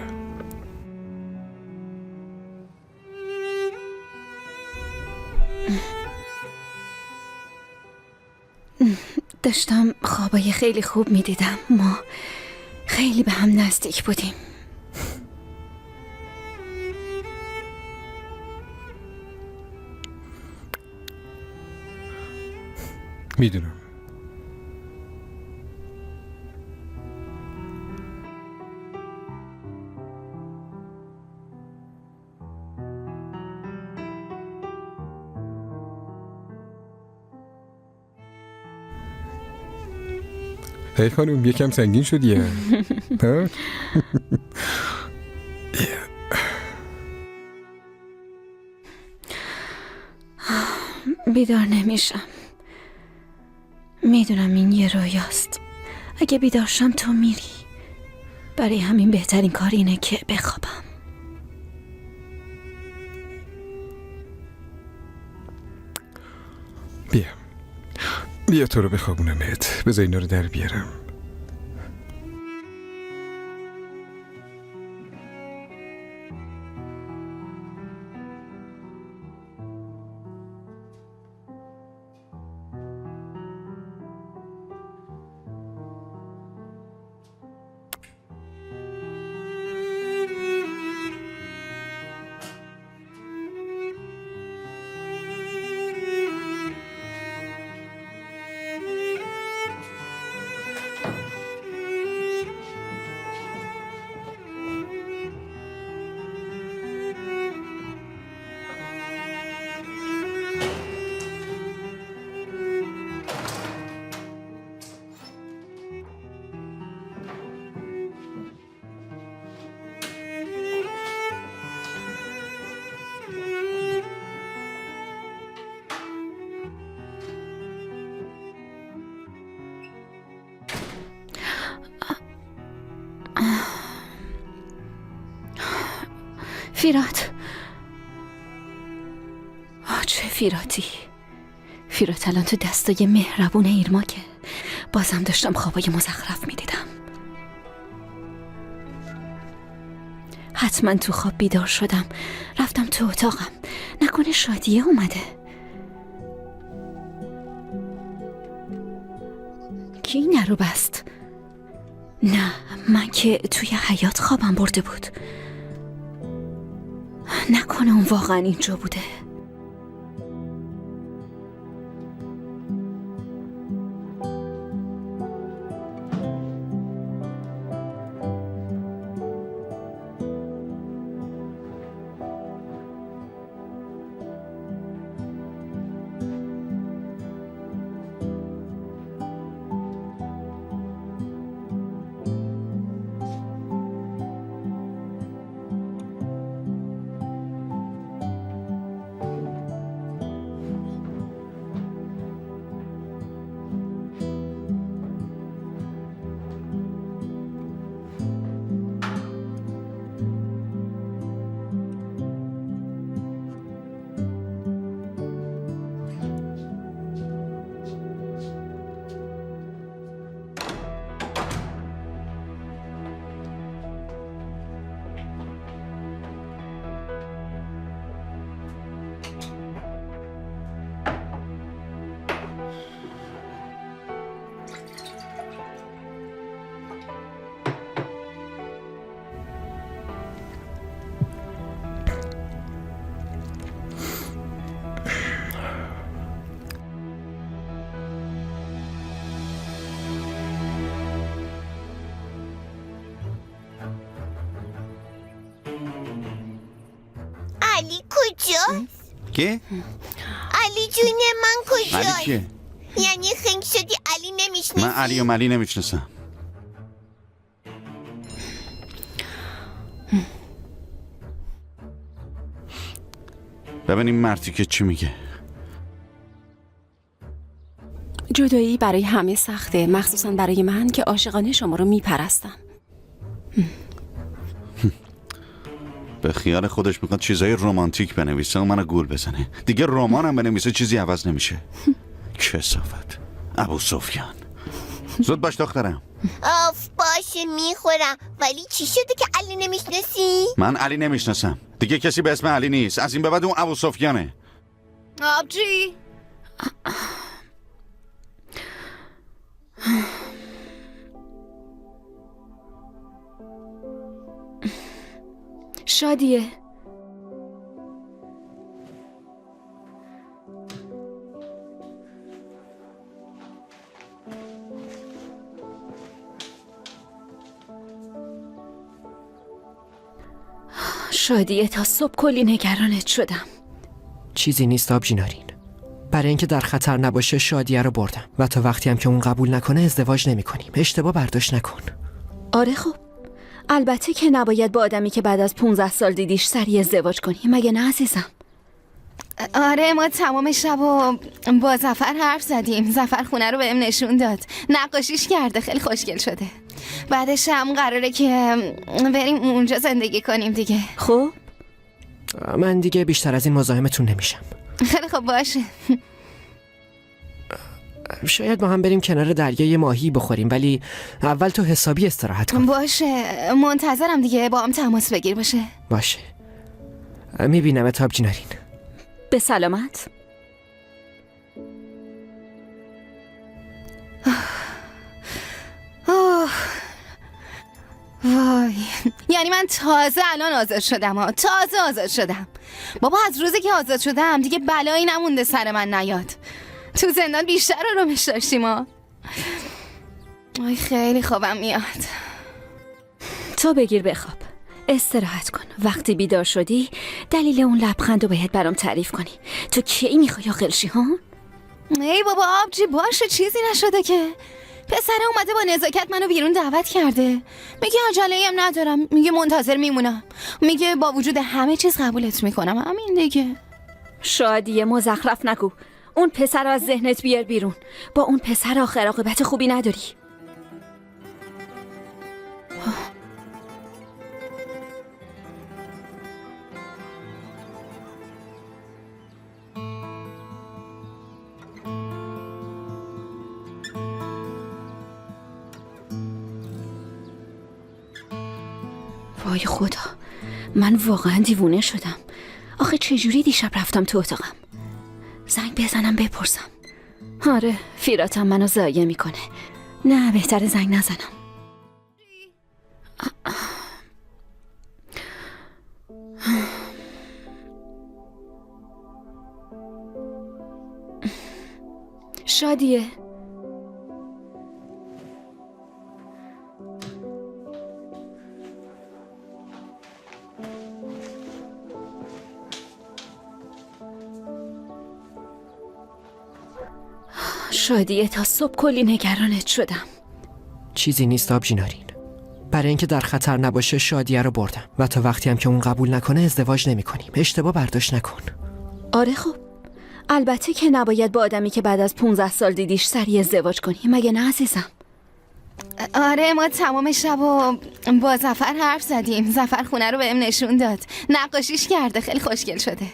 D: داشتم خوابای خیلی خوب میدیدم. ما خیلی به هم نزدیک بودیم.
K: میدونم. هی خانوم، یکم سنگین شدی ها؟
D: بیدار نمیشم. میدونم این یه رویاست. اگه بیدار شم تو میری. برای همین بهترین کار اینه که بخوابم.
K: بیا تو رو بخوابونمت. بذار اینا رو در بیارم.
D: فیرات، چه فیراتی. فیرات الان تو دستای مهربون ایرماکه. بازم داشتم خوابای مزخرف میدیدم. حتما تو خواب بیدار شدم، رفتم تو اتاقم. نکنه شادیه اومده. کی این رو بست؟ نه، من که توی حیاط خوابم برده بود. نکنه اون واقعا اینجا بوده.
N: علی کجاست؟
F: کی؟
N: علی جون من کجاست؟
F: علی کیه؟
N: یعنی خنگ شدی علی نمیشنسی؟
F: من علی و ملی نمیشناسم. ببینیم مرتی که چی میگه.
B: جدایی برای همه سخته، مخصوصا برای من که عاشقانه شما رو میپرستم.
F: به خیال خودش میخواد چیزای رمانتیک بنویسه و منو گول بزنه. دیگه رمانم بنویسه چیزی عوض نمیشه. کثافت. ابو سفیان. زود باش دخترم.
N: آف باشه میخورم. ولی چی شده که علی نمیشناسی؟
F: من علی نمیشناسم. دیگه کسی به اسم علی نیست. از این به بعد اون ابو سفیانه.
L: آبجی
D: شادیه. شادیه تا صبح کلی نگرانت شدم.
J: چیزی نیست آبجی نارین. برای اینکه در خطر نباشه شادیه رو بردم و تا وقتی هم که اون قبول نکنه ازدواج نمی کنیم. اشتباه برداشت نکن.
D: آره خب، البته که نباید با آدمی که بعد از 15 سال دیدیش سریع ازدواج کنی، مگه نه عزیزم؟
B: آره ما تمام شب و با ظفر حرف زدیم. ظفر خونه رو بهم نشون داد، نقاشیش کرده، خیلی خوشگل شده. بعدش هم قراره که بریم اونجا زندگی کنیم دیگه.
D: خب
J: من دیگه بیشتر از این مزاحمتون نمیشم.
B: خیلی خب باشه.
J: شاید با هم بریم کنار دریا یه ماهی بخوریم، ولی اول تو حسابی استراحت کن.
B: باشه منتظرم دیگه، با هم تماس بگیر. باشه
J: باشه. میبینم آبجی نارین.
D: به سلامت.
B: وای، یعنی من تازه الان آزاد شدم ها. تازه آزاد شدم بابا. از روزی که آزاد شدم دیگه بلایی نمونده سر من نیاد. تو زندان بیشتر آرامش داشتیم ها. آی خیلی خوابم میاد.
D: تو بگیر بخواب، استراحت کن. وقتی بیدار شدی دلیل اون لبخند رو باید برام تعریف کنی. تو کی میخوای عاقل ها؟
B: ای بابا آبجی باشه، چیزی نشده که. پسره اومده با نزاکت منو بیرون دعوت کرده. میگه عجله‌ای هم ندارم، میگه منتظر میمونم، میگه با وجود همه چیز قبولت میکنم. همین دیگه.
D: شادیه مزخرف نگو. اون پسر رو از ذهنت بیار بیرون. با اون پسر آخر عاقبت خوبی نداری. وای خدا، من واقعا دیوونه شدم. آخه چجوری دیشب رفتم تو اتاقم؟ زنگ بزنم بپرسم. آره فیراتم منو ضایع میکنه. نه بهتره زنگ نزنم. شادیه. شادیه تا صبح کلی نگرانت شدم.
J: چیزی نیست آبجی نارین. برای اینکه در خطر نباشه شادیه رو بردم و تا وقتی هم که اون قبول نکنه ازدواج نمی کنیم. اشتباه برداشت نکن.
D: آره خب، البته که نباید با آدمی که بعد از 15 سال دیدیش سریع ازدواج کنی، مگه نه عزیزم؟
B: آره ما تمام شب و با ظفر حرف زدیم. ظفر خونه رو بهم نشون داد، نقاشیش کرده، خیلی خوشگل شده.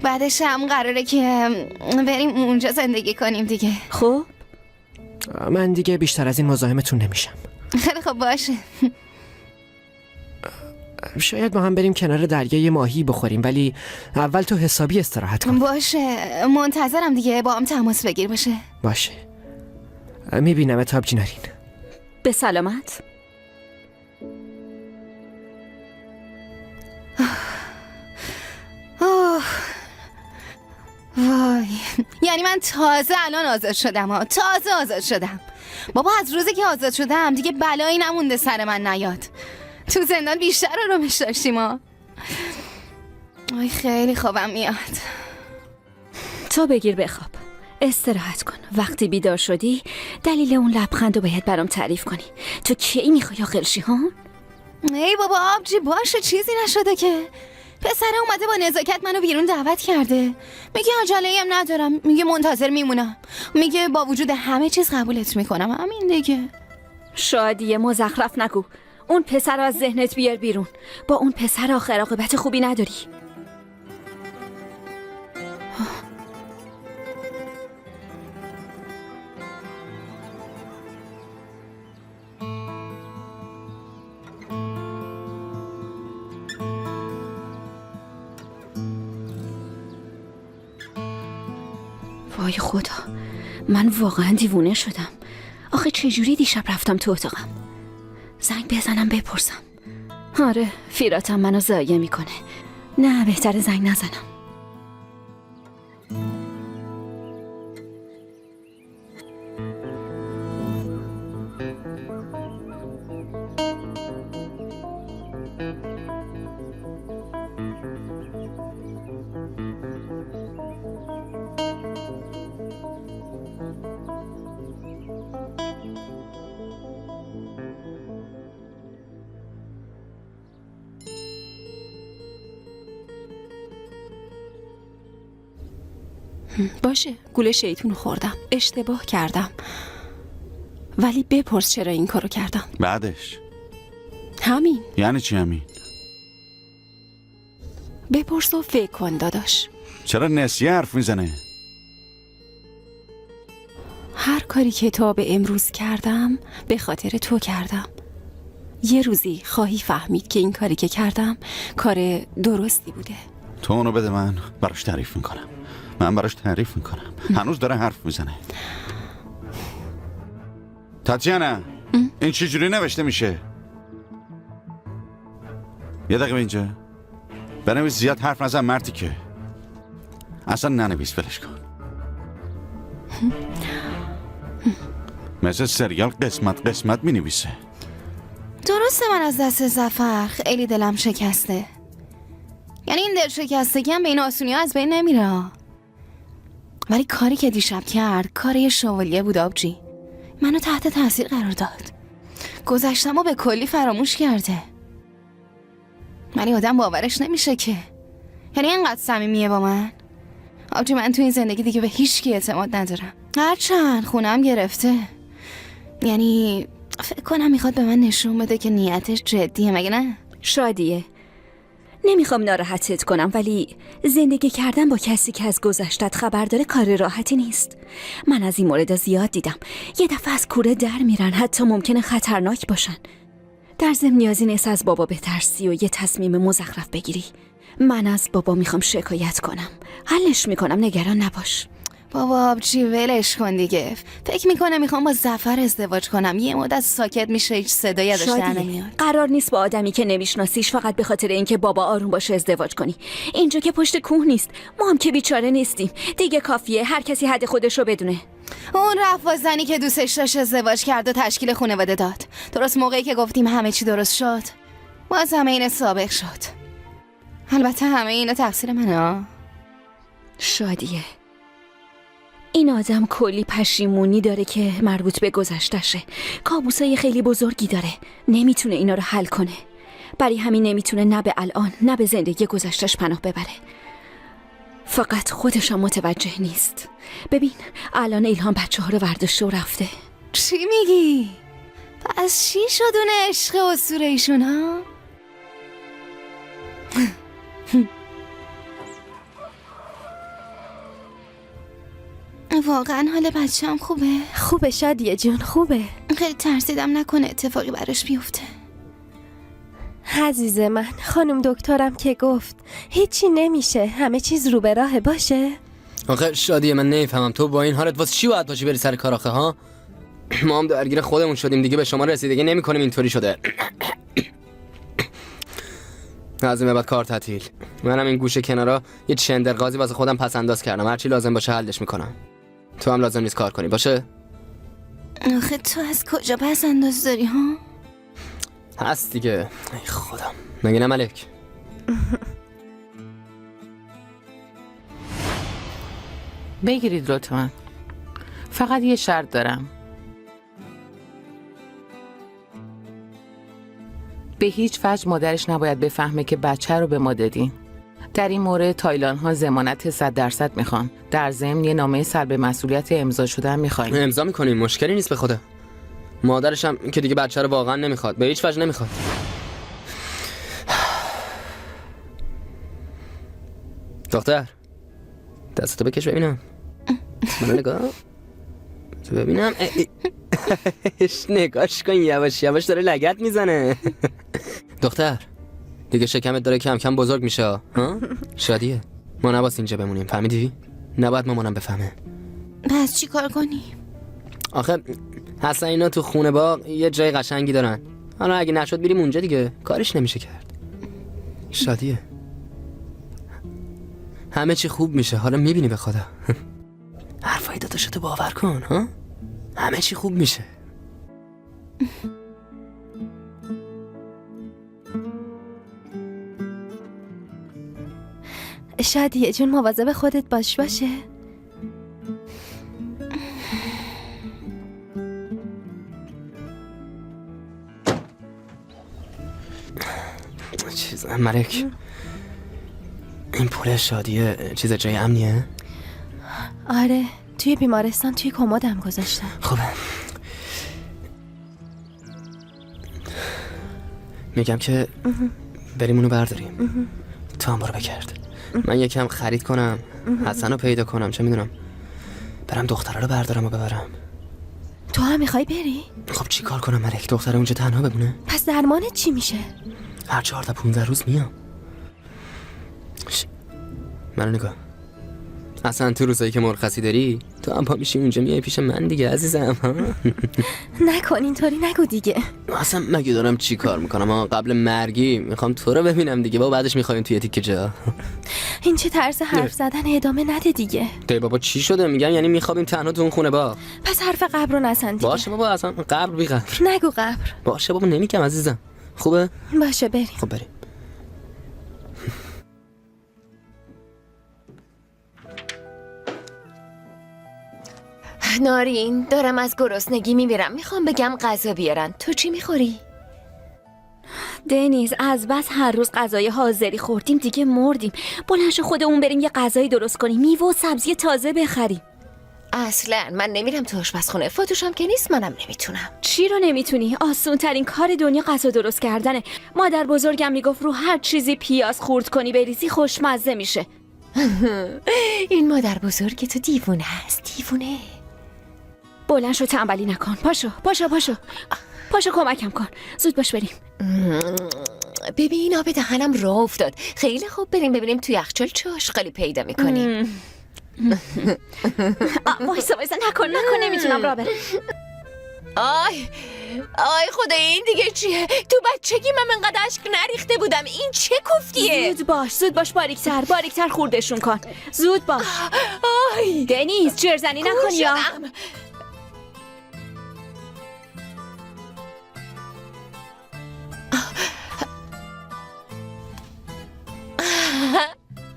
B: بعدش هم قراره که بریم اونجا زندگی کنیم دیگه.
D: خب
J: من دیگه بیشتر از این مزاحمتون نمیشم.
B: خیلی خب باشه.
J: شاید با هم بریم کنار دریا یه ماهی بخوریم، ولی اول تو حسابی استراحت کن.
B: باشه منتظرم دیگه، با هم تماس بگیر. باشه
J: باشه. میبینم آبجی نارین.
D: به سلامت.
B: وای، یعنی من تازه الان آزاد شدم ها. تازه آزاد شدم بابا. از روزی که آزاد شدم دیگه بلایی نمونده سر من نیاد. تو زندان بیشتر آرامش داشتیم ها. آی خیلی خوابم میاد.
D: تو بگیر بخواب، استراحت کن. وقتی بیدار شدی دلیل اون لبخند رو باید برام تعریف کنی. تو کی میخوای عاقل شی ها؟
B: ای بابا آبجی باشه، چیزی نشده که. پسر اومده با نزاکت منو بیرون دعوت کرده. میگه عجله‌ای هم ندارم، میگه منتظر میمونم، میگه با وجود همه چیز قبولت میکنم. همین دیگه.
D: شادیه، مزخرف نگو. اون پسر رو از ذهنت بیار بیرون. با اون پسر آخر عاقبت خوبی نداری. وای خدا، من واقعا دیوونه شدم. آخه چجوری دیشب رفتم تو اتاقم؟ زنگ بزنم بپرسم. آره، فیراتم منو ضایع میکنه. نه، بهتره زنگ نزنم.
B: باشه، گول شیطون خوردم، اشتباه کردم، ولی بپرس چرا این کارو کردم.
F: بعدش
B: همین.
F: یعنی چی همین؟
B: بپرس و فکر کن داداش.
F: چرا نسیه حرف میزنه؟
B: هر کاری که تا به امروز کردم به خاطر تو کردم. یه روزی خواهی فهمید که این کاری که کردم کار درستی بوده.
F: تو اونو بده، من براش تعریف میکنم. هنوز داره حرف میزنه. تاتیانا، این چجوری نوشته میشه؟ یه دقیقه اینجا بنویس. زیاد حرف نزن مرتی که. اصلا ننویس، ولش کن. مثل سریال قسمت قسمت مینویسه.
B: درسته من از دست ظفر خیلی دلم شکسته. یعنی این دل شکستگی هم به این آسونی ها از بین نمیره. ولی کاری که دیشب کرد کار یه شوالیه بود آبجی. منو تحت تاثیر قرار داد. گذشتم و به کلی فراموش کرده. ولی آدم باورش نمیشه که. یعنی اینقدر صمیمیه با من. آبجی من تو این زندگی دیگه به هیچ کی اعتماد ندارم. هرچند خونم گرفته. یعنی فکر کنم میخواد به من نشون بده که نیتش جدیه، مگه نه؟
D: شادیه، نمیخوام ناراحتت کنم ولی زندگی کردن با کسی که از گذشتت خبر داره کار راحتی نیست. من از این مورد زیاد دیدم. یه دفعه از کوره در میرن، حتی ممکنه خطرناک باشن. در ضمن نیازی نیست از بابا بترسی و یه تصمیم مزخرف بگیری. من از بابا میخوام شکایت کنم. حلش میکنم، نگران نباش.
B: بابا آبجی ولش کن دیگه. فکر میکنم میخوام با ظفر ازدواج کنم. یه مدت ساکت میشه، هیچ صدایی ازش در نمیاد.
D: قرار نیست با آدمی که نمیشناسیش فقط به خاطر اینکه بابا آروم باشه ازدواج کنی. اینجا که پشت کوه نیست. ما هم که بیچاره نیستیم. دیگه کافیه هر کسی حد خودش رو بدونه.
B: اون رفت با زنی که دوستش داشت ازدواج کرد و تشکیل خانواده داد. درست موقعی که گفتیم همه چی درست شد، باز همه این سابق شد. البته همه اینا تقصیر منه.
D: شادیه، این آدم کلی پشیمونی داره که مربوط به گذشتشه. کابوسای خیلی بزرگی داره. نمیتونه اینا رو حل کنه. برای همین نمیتونه نه به الان نه به زندگی گذشتش پناه ببره. فقط خودش هم متوجه نیست. ببین الان ایلهام بچه‌ها رو ورداشته و رفته.
B: چی میگی؟ پس چی شد اون عشق اسطوره ایشون ها؟ واقعا حال بچه‌ام خوبه؟
O: خوبه شادیه جون، خوبه.
B: خیلی ترسیدم نکنه اتفاقی براش بیفته.
O: عزیز من، خانم دکترم که گفت هیچی نمیشه، همه چیز رو به راه باشه.
A: آخه شادیه من نمیفهمم تو با این حالت واسه چی باید باشی بری سر کار آخه ها؟ ما هم درگیر خودمون شدیم دیگه، به شما رسیدگی نمی‌کنیم اینطوری شده. از این بعد کار تعطیل. منم این گوشه کنارا یه چندرغازی واسه خودم پس انداز کردم. هر چی لازم باشه حلش میکنم. تو هم لازم نیست کار کنی باشه؟
B: آخه تو از کجا پس انداز داری ها؟
A: هست دیگه. ای خودم. مگه نه ملک؟
P: بگیرید لطفا. فقط یه شرط دارم. به هیچ وجه مادرش نباید بفهمه که بچه رو به ما دادین. در این مورد تایلان ها ضمانت 100% میخوان. در ضمن یه نامه سلب مسئولیت امضا شده هم میخوایم.
A: امضا میکنیم، مشکلی نیست به خدا. مادرش هم که دیگه بچه رو واقعا نمیخواد، به هیچ وجه نمیخواد. دختر دستتو بکش ببینم. منو نگاه تو ببینم. نگاش کن، یواش یواش داره لگد میزنه. دختر دیگه شکمت داره کم کم بزرگ میشه ها. شادیه، ما نباید اینجا بمونیم، فهمیدی؟ نباید مامانم بفهمه.
B: پس چی کار کنی؟
A: آخه اصلا اینا تو خونه باغ یه جای قشنگی دارن. حالا اگه نشد بریم اونجا دیگه، کارش نمیشه کرد. شادیه، همه چی خوب میشه، حالا میبینی به خدا. حرفای داداشتو باور کن ها، همه چی خوب میشه.
O: شادیه جون مواظب خودت باشه.
A: چیز ملک، این پول شادیه چیز جای امنیه؟
O: آره، توی بیمارستان توی کمدم گذاشتم.
A: خوبه. میگم که بریم اونو برداریم. تو هم برو بگرد، من یکم خرید کنم، حسن رو پیدا کنم، چه میدونم برم دختره رو بردارم و ببرم.
O: تو هم میخوای بری؟
A: خب چی کار کنم ملک، دختره اونجا تنها بمونه؟
O: پس درمانت چی میشه؟
A: هر 14-15 روز میام. منو نگاه، اصلا تو روزایی که مرخصی داری تو هم پا میشی اونجا میای پیش من دیگه عزیزم.
O: نکن اینطوری نگو دیگه.
A: اصلا مگه دارم چی کار میکنم؟ قبل مرگی میخوام تو رو ببینم دیگه، با بعدش میخوایم توی تیکه جا.
O: این چه طرز حرف زدن، ادامه نده دیگه.
A: دی بابا چی شده؟ میگم یعنی میخوابیم تنها تو اون خونه با.
O: پس حرف قبر رو نزن دیگه.
A: باشه بابا، اصلا قبر بی قبر
O: نگو قبر.
A: باشه بابا، نمیگم عزیزم. خوبه؟
O: باشه بریم.
A: خب بریم.
C: نارین، دارم از گرسنگی میمیرم، میخوام بگم غذا بیارن. تو چی میخوری؟
D: دنیز، از بس هر روز غذای حاضری خوردیم دیگه مردیم. بلند شو خودمون بریم یه غذایی درست کنیم، میوه و سبزی تازه بخریم.
C: اصلا من نمیرم تو آشپزخونه، فاتوشم که نیست، منم نمیتونم.
D: چی رو نمیتونی؟ آسون ترین کار دنیا غذا درست کردنه. مادر بزرگم میگفت رو هر چیزی پیاز خورد کنی بریزی خوشمزه میشه.
C: این مادر بزرگ تو دیوونه هست، دیوونه.
D: بلند شو، تنبلی نکن. پاشو کمکم کن. زود باش بریم.
C: ببین آب دهنم راه افتاد. خیلی خوب، بریم ببینیم توی یخچال چه آشغالی پیدا میکنیم.
D: وایسا نکن نمیتونم راه برم.
C: آی خدا، این دیگه چیه؟ تو بچگی من انقدر اشک نریخته بودم، این چه کوفتیه؟
D: زود باش باریکتر خوردشون کن. زود باش. دنیز، جرزنی نکن یا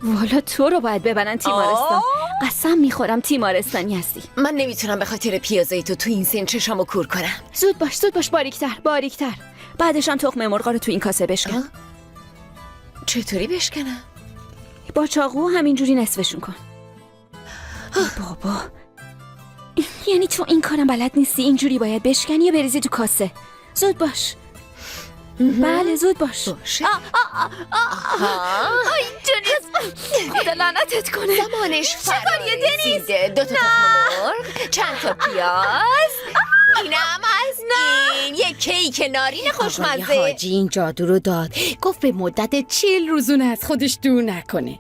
D: والا تو رو باید ببرن تیمارستان. قسم میخورم تیمارستانی هستی.
C: من نمیتونم به خاطر پیازای تو این سن چشامو کور کنم.
D: زود باش باریکتر. بعدش هم تخم مرغا رو تو این کاسه بشکن.
C: چطوری بشکنم؟
D: با چاقو همینجوری نصفشون کن. بابا، یعنی تو این کارم بلد نیستی؟ اینجوری باید بشکنی یا بریزی تو کاسه. زود باش. بله زود باش. خدا لعنتت کنه.
C: زمانش فرارسیده. 2 تا تخم مرغ، چند تا پیاز، اینم از این یه کیک نارین خوشمزه.
Q: حاجی این جادو رو داد، گفت به مدت 40 روزونه از خودش دور نکنه.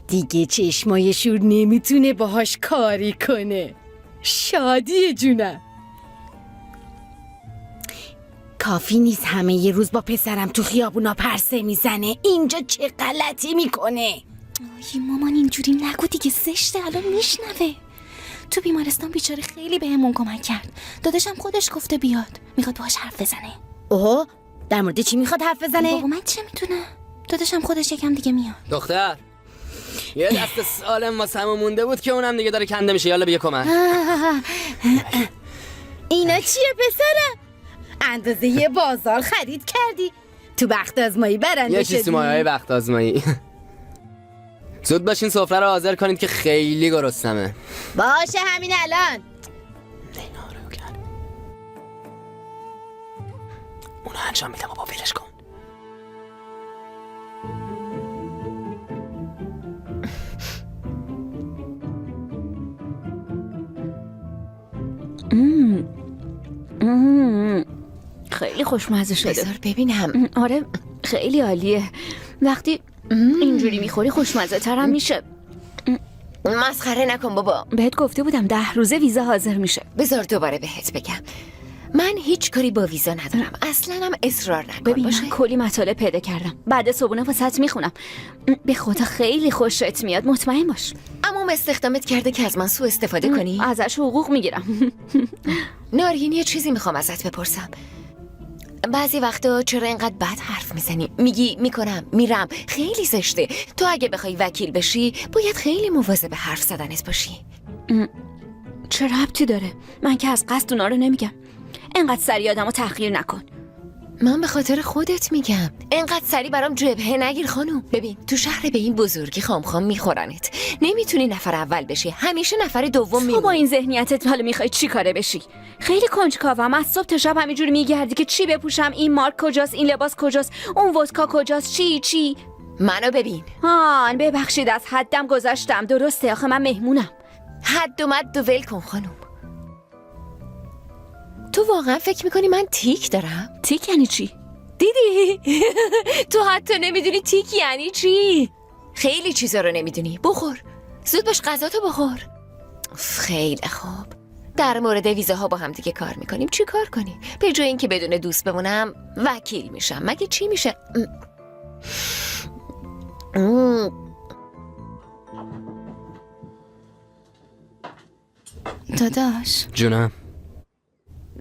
Q: دیگه چشمای شور نمیتونه باهاش کاری کنه. شادی جونم. کافی نیست همه یه روز با پسرم تو خیابونا پرسه میزنه. اینجا چه غلطی میکنه؟
B: مامان اینجوری نگو دیگه، زشته، الان میشنوه. تو بیمارستان بیچاره خیلی بهمون کمک کرد. داداشم خودش گفته بیاد، میخواد باهاش حرف بزنه.
Q: اوه، در مورد چی میخواد حرف بزنه؟
B: بابا من چه میدونم، داداشم خودش یکم دیگه میاد.
A: دختر یه دست سالم واسمون مونده بود که اونم دیگه داره کنده میشه. یالا بیا کمک.
Q: اینا چیه پسرم؟ اندازه یه بازار خرید کردی؟ تو بخت آزمایی برنده
A: یه
Q: شدی؟
A: چیزی مایه‌های وقت آزمایی. زود باشین سفره رو حاضر کنید که خیلی گرسنمه.
Q: باشه همین الان.
A: اونو انجام میدم و با ولش کن.
D: خیلی خوشمزه شده.
C: بذار ببینم.
D: آره خیلی عالیه. وقتی اینجوری میخوری خوشمزه ترم میشه.
C: مسخره نکن بابا.
D: بهت گفته بودم 10 روزه ویزا حاضر میشه.
C: بذار دوباره بهت بگم. من هیچ کاری با ویزا ندارم. اصلا هم اصرار نکن.
D: ببین
C: باشه؟
D: من کلی مطالب پیدا کردم. بعد صبحونه واسط میخونم. به خدا خیلی خوشت میاد، مطمئن باش.
C: عموم استخدامت کرده که از من سوء استفاده کنی؟
D: ازش حقوق میگیرم.
C: نارگین یه چیزی میخوام ازت بپرسم. بعضی وقتا چرا اینقدر بد حرف میزنی؟ میگی میکنم میرم. خیلی زشته. تو اگه بخوای وکیل بشی باید خیلی مواظب حرف زدنت باشی.
D: چه ربطی داره؟ من که از قصد اونا رو نمیگم. اینقدر سری آدمو تحقیر نکن.
C: من به خاطر خودت میگم. اینقدر سری برام جبهه نگیر خانوم. ببین تو شهر به این بزرگی خام میخورنت. نمیتونی نفر اول بشی، همیشه نفر دوم میمونی.
D: تو با این ذهنیتت حالا میخوای چی کاره بشی؟ خیلی کنجکاوم. از صبح تا شب همینجوری میگردی که چی بپوشم، این مارک کجاست، این لباس کجاست، اون ودکا کجاست، چی
C: منو ببین.
D: ببخشید از حدم گذشتم. درسته آخه من مهمونم.
C: حد و مد و ول کن خانوم. تو واقعا فکر میکنی من تیک دارم؟
D: تیک یعنی چی؟
C: دیدی؟ تو حتی نمیدونی تیک یعنی چی؟ خیلی چیزا رو نمیدونی. بخور زود باش غذاتو بخور. خیلی خوب. در مورد ویزاها با هم دیگه کار میکنیم. چی کار کنیم؟ به جای اینکه بدون دوست بمونم وکیل میشم. مگه چی میشه؟
B: داداش
A: جونم.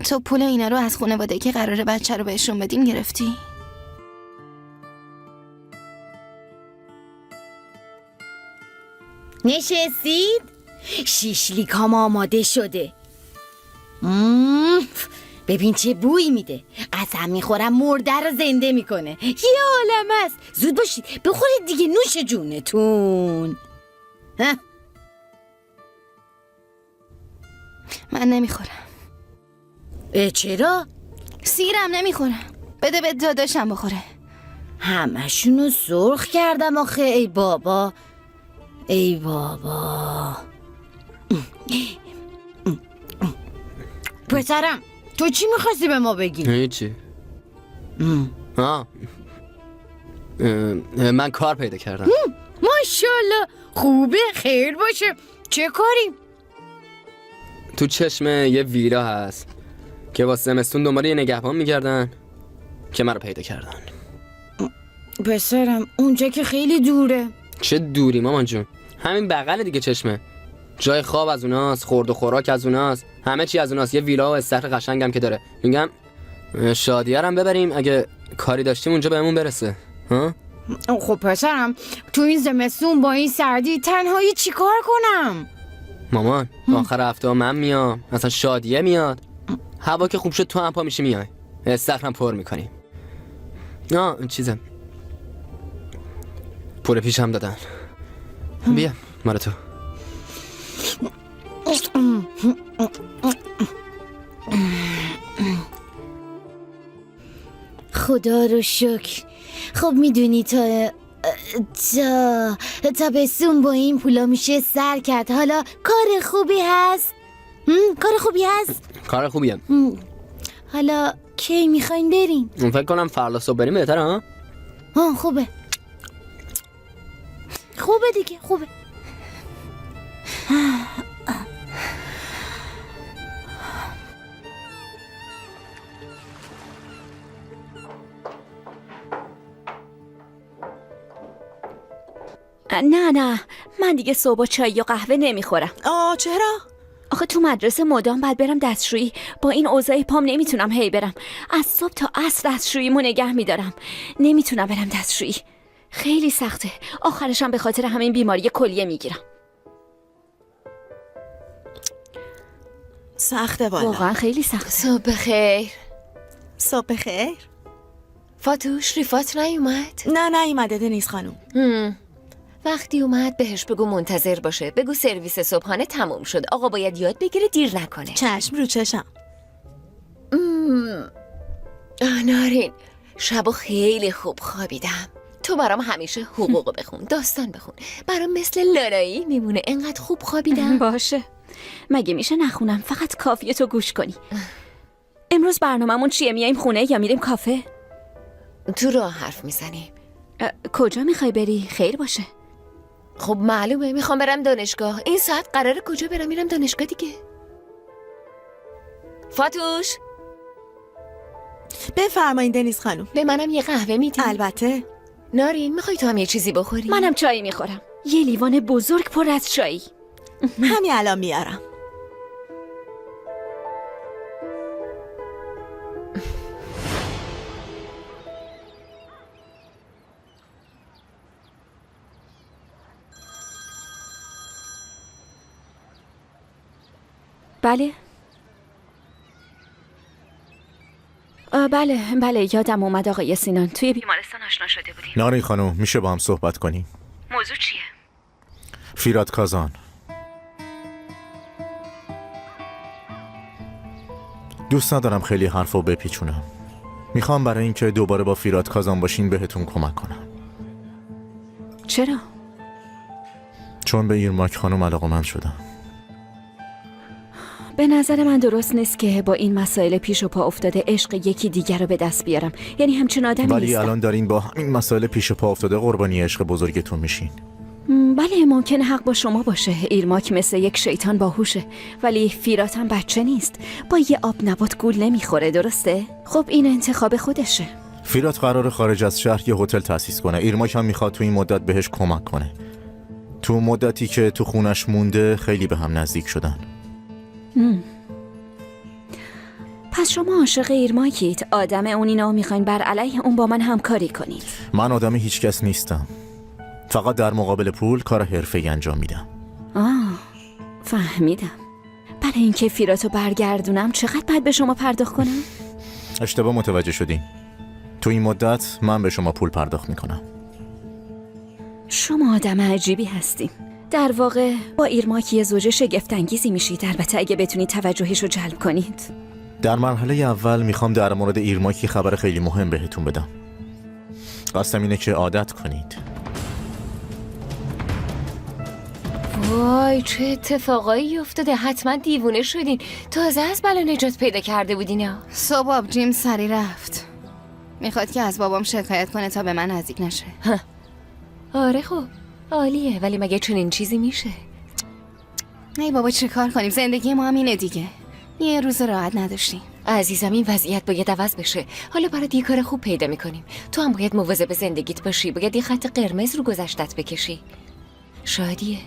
B: تو پول اینا رو از خانواده که قراره بچه رو بهشون بدیم گرفتی؟
Q: نشستید؟ شیشلیکام آماده شده. ببین چه بوی میده. قسم میخورم مرده رو زنده میکنه. یه عالم است. زود باشید بخورید دیگه، نوش جونتون.
B: من نمیخورم.
Q: چرا؟
B: سیرم نمیخورم. بده به داداشم بخوره.
Q: همشونو سرخ کردم آخه. ای بابا ای بابا. پسرم تو چی میخواستی به ما بگی؟
A: هیچی. من کار پیدا کردم.
Q: ماشاءالله خوبه، خیر باشه. چه کاری؟
A: تو چشمه یه ویلا هست که واسه زمستون دنبال یه نگهبان میگردن که من رو پیدا کردن.
Q: پسرم اونجا که خیلی دوره.
A: چه دوری مامان جون؟ همین بغل دیگه چشمه. جای خواب از اوناست، خورد و خوراک از اوناست، همه چی از اوناست. یه ویلا و استخر قشنگم که داره. میگم شادیه رو هم ببریم اگه کاری داشتیم اونجا بهمون برسه. ها؟
Q: خب پسرم تو این زمستون با این سردی تنهایی چی کار کنم؟
A: مامان آخر هفته من میام، مثلا شادیه میاد، هوا که خوب شد تو هم پا میشی میای، استخرم پر میکنیم. چیزم پول پیشم دادن. بیا مال تو.
Q: خدا رو شکر. خب میدونی تابستون با این پولا میشه سر کرد. حالا کار خوبی هست؟
A: کار خوبیه.
Q: حالا کی میخواین بریم؟
A: فکر کنم فردا صبح بریم بهتره.
Q: خوبه دیگه خوبه.
D: نه من دیگه صبح چای و قهوه نمیخورم.
L: چرا؟
D: آخه تو مدرسه مدام باید برم دستشویی. با این اوضاع پام نمیتونم هی برم. از صبح تا عصر دستشوییمو نگه میدارم. نمیتونم برم دستشویی. خیلی سخته. آخرشم به خاطر همین بیماری کلیه میگیرم.
L: سخته والا.
D: واقعا خیلی سخته.
C: صبح خیر.
L: صبح خیر.
C: فاتوش ریفات نیومد؟
L: نه نیومده دنیز خانم.
C: وقتی اومد بهش بگو منتظر باشه. بگو سرویس صبحانه تموم شد. آقا باید یاد بگیره دیر نکنه.
L: چشم رو چشم.
C: نارین، شبو خیلی خوب خوابیدم. تو برام همیشه حقوق بخون، داستان بخون. برام مثل لالایی میمونه. انقدر خوب خوابیدم.
D: باشه. مگه میشه نخونم؟ فقط کافیه تو گوش کنی. امروز برنامه‌مون چیه؟ میایم خونه یا میریم کافه؟
C: تو راه حرف میزنیم.
D: کجا میخوای بری؟ خیر باشه.
C: خب معلومه میخوام برم دانشگاه. این ساعت قراره کجا برم؟ میرم دانشگاه دیگه. فاتوش
L: بفرمایین دنیز خانم.
C: به منم یه قهوه میدی؟
L: البته.
C: نارین میخوای تو هم یه چیزی بخوری؟
D: منم چایی میخورم. یه لیوان بزرگ پر از چایی.
L: همین الان میارم.
D: بله. بله یادم اومد آقای سینان. توی بیمارستان آشنا شده بودیم.
M: نارین خانم میشه با هم صحبت کنیم؟
D: موضوع چیه؟
M: فیرات کازان. دوست ندارم خیلی حرفو بپیچونم. میخوام برای اینکه دوباره با فیرات کازان باشین بهتون کمک کنم.
D: چرا؟
M: چون به ایرماک خانم علاقه‌مند شدم.
D: به نظر من درست نیست که با این مسائل پیش و پا افتاده عشق یکی دیگر رو به دست بیارم. یعنی همچین آدمی
M: ولی
D: نیستم.
M: الان دارین با همین مسائل پیش و پا افتاده قربانی عشق بزرگتون میشین.
D: بله ممکنه حق با شما باشه. ایرماک مثل یک شیطان باهوشه، ولی فیرات هم بچه نیست. با یه آب نبات گول نمیخوره، درسته؟ خب این انتخاب خودشه.
M: فیرات قرار خارج از شهر یه هتل تأسیس کنه. ایرماک هم میخواد تو این مدت بهش کمک کنه. تو مدتی که تو خونش مونده خیلی به هم نزدیک شدن.
D: پس شما عاشق ایرماکید. آدم اونینا میخواین بر علیه اون با من همکاری کنید.
M: من آدم هیچ کس نیستم. فقط در مقابل پول کار حرفه‌ای انجام میدم.
D: فهمیدم. برای اینکه فیراتو برگردونم چقدر باید به شما پرداخت کنم؟
M: اشتباه متوجه شدین. تو این مدت من به شما پول پرداخت میکنم.
D: شما آدم عجیبی هستین. در واقع با ایرماک یه زوج شگفت‌انگیزی میشید، البته اگه بتونید توجهش رو جلب کنید.
M: در مرحله اول میخوام در مورد ایرماک خبر خیلی مهم بهتون بدم. قصدم اینه که عادت کنید.
C: وای چه اتفاقایی افتاده. حتما دیوونه شدین. تازه از بلا نجات پیدا کرده بودین.
B: صبح آبجیم سری رفت. میخواد که از بابام شکایت کنه تا به من نزدیک نشه.
C: آره خب عالیه، ولی مگه چنین چیزی میشه؟
B: ای بابا چه کار کنیم؟ زندگی ما هم اینه دیگه. یه روز راحت نداشتیم.
C: عزیزم این وضعیت باید عوض بشه. حالا برات یه کار خوب پیدا میکنیم. تو هم باید مواظب زندگیت باشی. باید یه خط قرمز رو گذشتت بکشی. شادیه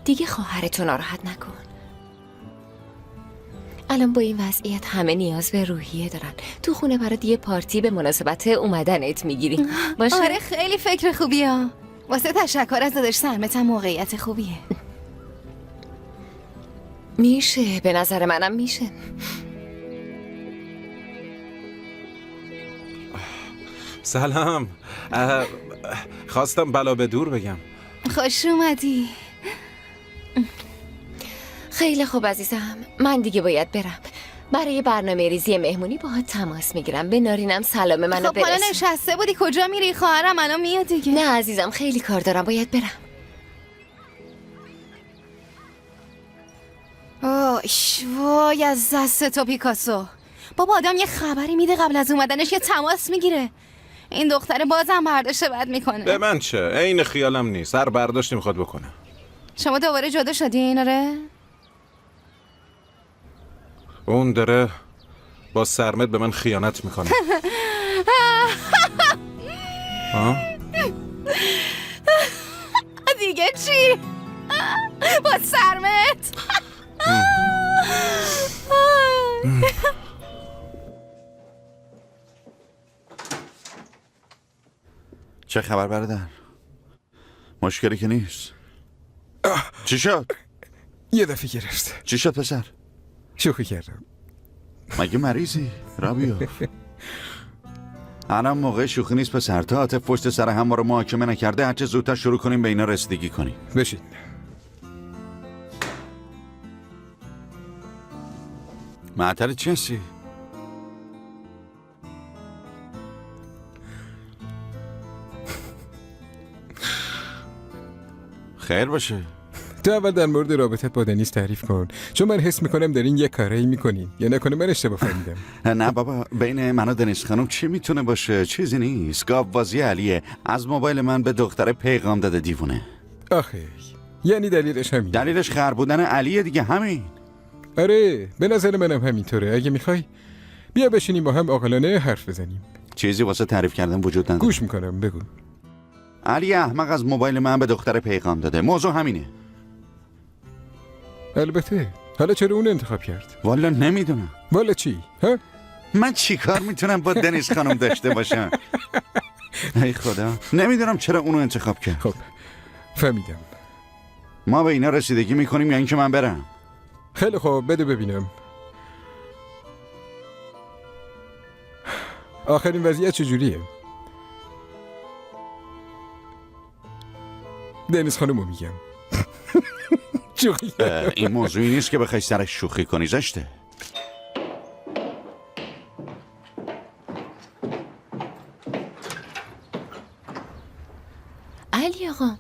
C: دیگه خواهرتو ناراحت نکن. الان با این وضعیت همه نیاز به روحیه دارن. تو خونه برات یه پارتی به مناسبت اومدنت میگیری. باشه؟
B: آره خیلی فکر خوبیه. واسه تشکر از داداش سرمت هم موقعیت خوبیه.
C: میشه، به نظر منم میشه.
G: سلام. خواستم بلا به دور بگم.
B: خوش اومدی.
C: خیلی خوب عزیزم، من دیگه باید برم. برای برنامه ریزی مهمونی باهات تماس میگیرم. به نارینم سلام منو
B: خب حالا
C: برسون.
B: نشسته بودی کجا میری؟ خواهرم الان میاد دیگه.
C: نه عزیزم خیلی کار دارم، باید برم.
B: وای از دست تو پیکاسو. بابا آدم یه خبری میده قبل از اومدنش، یه تماس میگیره. این دختر بازم برداشته بد میکنه.
G: به من چه؟ عین خیالم نیست. هر برداشتی میخواد بکنه.
B: شما دوباره جدا شدین آره؟
G: اون داره با سرمت به من خیانت میکنه.
B: دیگه چی؟ با سرمت؟
F: چه خبر برادر؟ مشکلی که نیست. چی شد؟
K: یه دفعه گرفت.
F: چی شد پسر؟
K: شوخی کردم.
F: مگه مریضی؟ رابیو الان موقع شوخی نیست پسر. تا عاطف پشت سر هم ما رو محاکمه نکرده، هرچه زودتر شروع کنیم به اینا رسیدگی کنیم.
K: بشین.
F: معطل چی هستی؟ خیر باشه.
K: تو اول در مورد رابطت با دنیس تعریف کن، چون من حس میکنم دارین یه کاری میکنین، یا نکنه من اشتباه فهمیدم.
F: نه بابا، بین من و دنیس خانم چی میتونه باشه؟ چیزی نیست. گاوبازی علیه. از موبایل من به دختره پیغام داده دیوونه.
K: آخه یعنی دلیلش همین؟
F: دلیلش خر بودن علیه دیگه، همین.
K: آره به نظر منم همینطوره. اگه میخوای بیا بشینیم با هم عاقلانه حرف بزنیم. چیزی
F: واسه تعریف کردن وجود نداره.
K: گوش میکنم، بگو.
F: علی احمق از موبایل من به دختر پیغام داده. موضوع همینه.
K: البته. حالا چرا اون انتخاب کرد؟
F: والا نمیدونم.
K: والا چی؟ ها؟
F: من چی کار میتونم با دنیس خانم داشته باشم؟ ای خدا، نمیدونم چرا اونو انتخاب کرد.
K: خب فهمیدم.
F: ما به اینا رسیدگی میکنیم یا اینکه من برم؟
K: خیلی خوب، بده ببینم. آخرین وضعیت چجوریه؟ دنیس خانمو میگم.
F: این موضوعی نیست که بخوای سرش شوخی کنی، زشته.
C: علی آقا.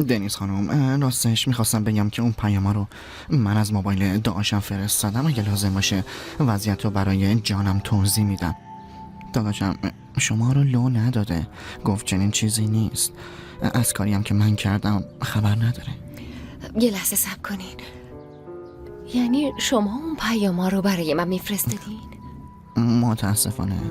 E: دنیس خانم، راستش میخواستم بگم که اون پیاما رو من از موبایل داداشم فرستادم. اگه لازم باشه وضعیت رو برای جانم توضیح میدم. داداشم شما رو لو نداده، گفت چنین چیزی نیست. از کاریم که من کردم خبر نداره.
C: یه لحظه صبر کنین. یعنی شما اون پیاما رو برای من میفرستادین؟
E: متاسفانه.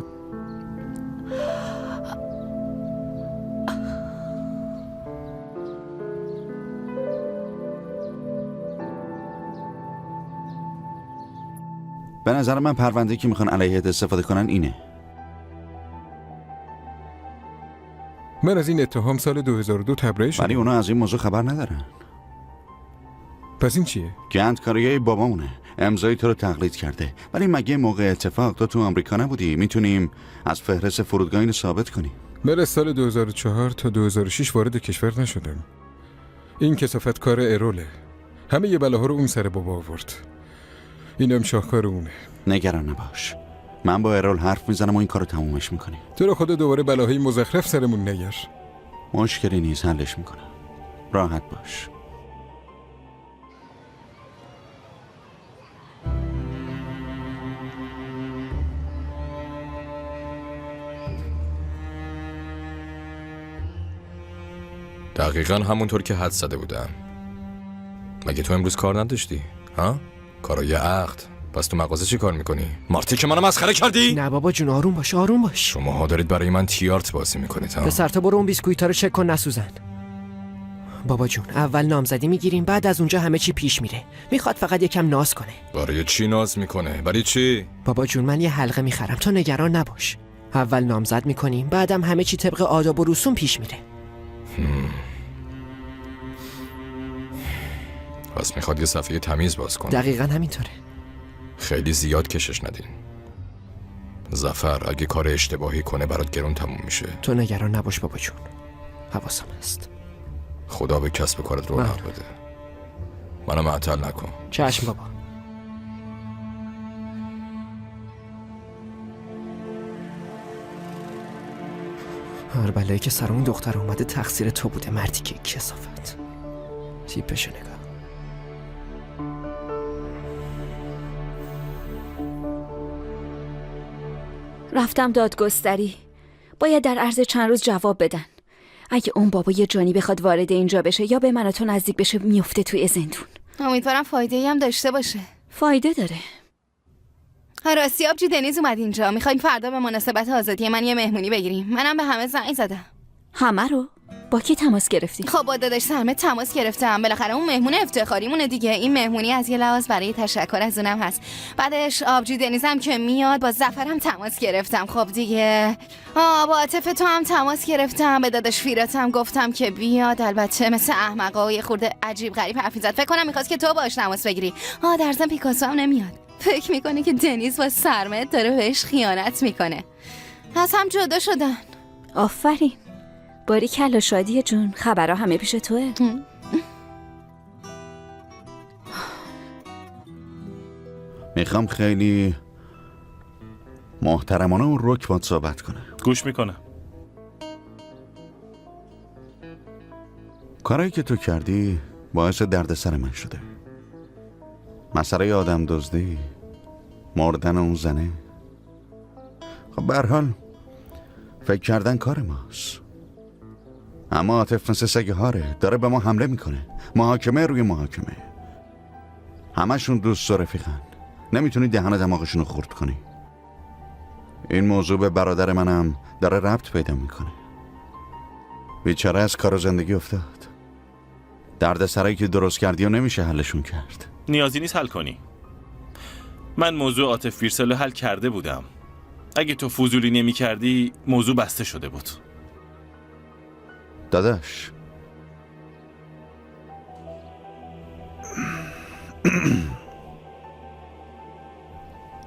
F: به نظر من پرونده که میخوان علیهت استفاده کنن اینه.
K: من از این اتهام سال 2002 تبرئه شدم.
F: ولی اونا از این موضوع خبر ندارن.
K: پس این چیه؟
F: گندکاریای بابامونه. امضای تو رو تقلید کرده. ولی مگه موقع اتفاق تو آمریکا نبودی؟ میتونیم از فهرست فرودگاه اینو ثابت کنیم.
K: من از سال 2004 تا 2006 وارد کشور نشدم. این کثافت کار اروله. همه یه بلاها رو اون سر بابا آورد. اینم شاهکار اونه.
F: نگران نباش، من با ارول حرف میزنم و این کارو تمومش میکنیم.
K: تو رو خدا دوباره بلاهای مزخرف سرمون نیار.
F: مشکلی نیست، حلش میکنم. راحت باش.
I: دقیقاً همونطور که حد زده بودم. مگه تو امروز کار نداشتی؟ ها؟ کارای عقد. پس تو مغازه چی کار میکنی؟ مارتی که منو مسخره کردی؟
J: نه بابا جون، آروم باش، آروم باش.
I: شماها دارید برای من تیارت بازی میکنید ها؟
J: پسر تو برو اون بیسکویتا رو چک کن، نسوزن. بابا جون، اول نامزدی میگیریم، بعد از اونجا همه چی پیش میره. میخواد فقط یکم ناز کنه.
I: برای چی ناز میکنه؟ برای چی؟
J: بابا جون من یه حلقه میخرم، تو نگران نباش. اول نامزد میکنیم، بعدم همه چی طبق آداب و رسوم پیش میره.
I: پس میخواد یه صفحه تمیز باز کنه.
J: دقیقاً همینطوره.
I: خیلی زیاد کشش ندین. ظفر اگه کار اشتباهی کنه برات گرون تموم میشه.
J: تو نگران نباش بابا جون، حواسم هست.
I: خدا به کسب کارت رونق بده. منو معطل نکن.
J: چشم بابا. هر بلایی که سر اون دختر اومده تقصیر تو بوده، مردی که کثافت. تیپشو نگاه.
D: رفتم دادگستری. باید در عرض چند روز جواب بدن. اگه اون بابا یه جانی بخواد وارد اینجا بشه یا به من و تو نزدیک بشه، میفته توی زندون.
B: امیدوارم فایده‌ای هم داشته باشه.
D: فایده داره.
B: راستی آبجی، دنیز اومد اینجا. میخوایم فردا به مناسبت آزادی من یه مهمونی بگیریم. منم به همه زنگ زدم.
D: همه رو؟ با کی تماس گرفتی؟
B: خب با داداش سرمت تماس گرفتم. بالاخره اون مهمون افتخاریمونه دیگه. این مهمونی از یه لحاظ برای تشکر از اونم هست. بعدش آبجی دنیزم که میاد، با زفرم تماس گرفتم. خب دیگه با عاطف تو هم تماس گرفتم. به داداش فیراتم گفتم که بیاد. البته مثل احمقا یه خورده عجیب غریب حرف زد. فکر کنم می‌خواست که تو باهاش تماس بگیری. در ضمن پیکاسو هم نمیاد. فکر میکنه که دنیز با سرمت داره بهش خیانت میکنه. از هم جدا شدن.
D: آفرین. باریکلا شادی جون، خبرها همه پیش توه.
F: میخوام خیلی محترمانه اون رک باید صحبت کنه.
H: گوش میکنم.
F: کارایی که تو کردی باعث دردسر من شده. مسئله آدم دزدی، مردن اون زنه. خب به هر حال فکر کردن کار ماست. اما عاطف مثل سگ هاره، داره به ما حمله میکنه. محاکمه روی محاکمه. همشون دوست و رفیقن. نمیتونی دهن دماغشون رو خورد کنی. این موضوع به برادر منم داره ربط پیدا میکنه. بیچاره از کار و زندگی افتاد. درد سرایی که درست کردی و نمیشه حلشون کرد.
H: نیازی نیست حل کنی. من موضوع عاطف ویرسل حل کرده بودم. اگه تو فضولی نمی کردی موضوع بسته شده بود.
F: داداش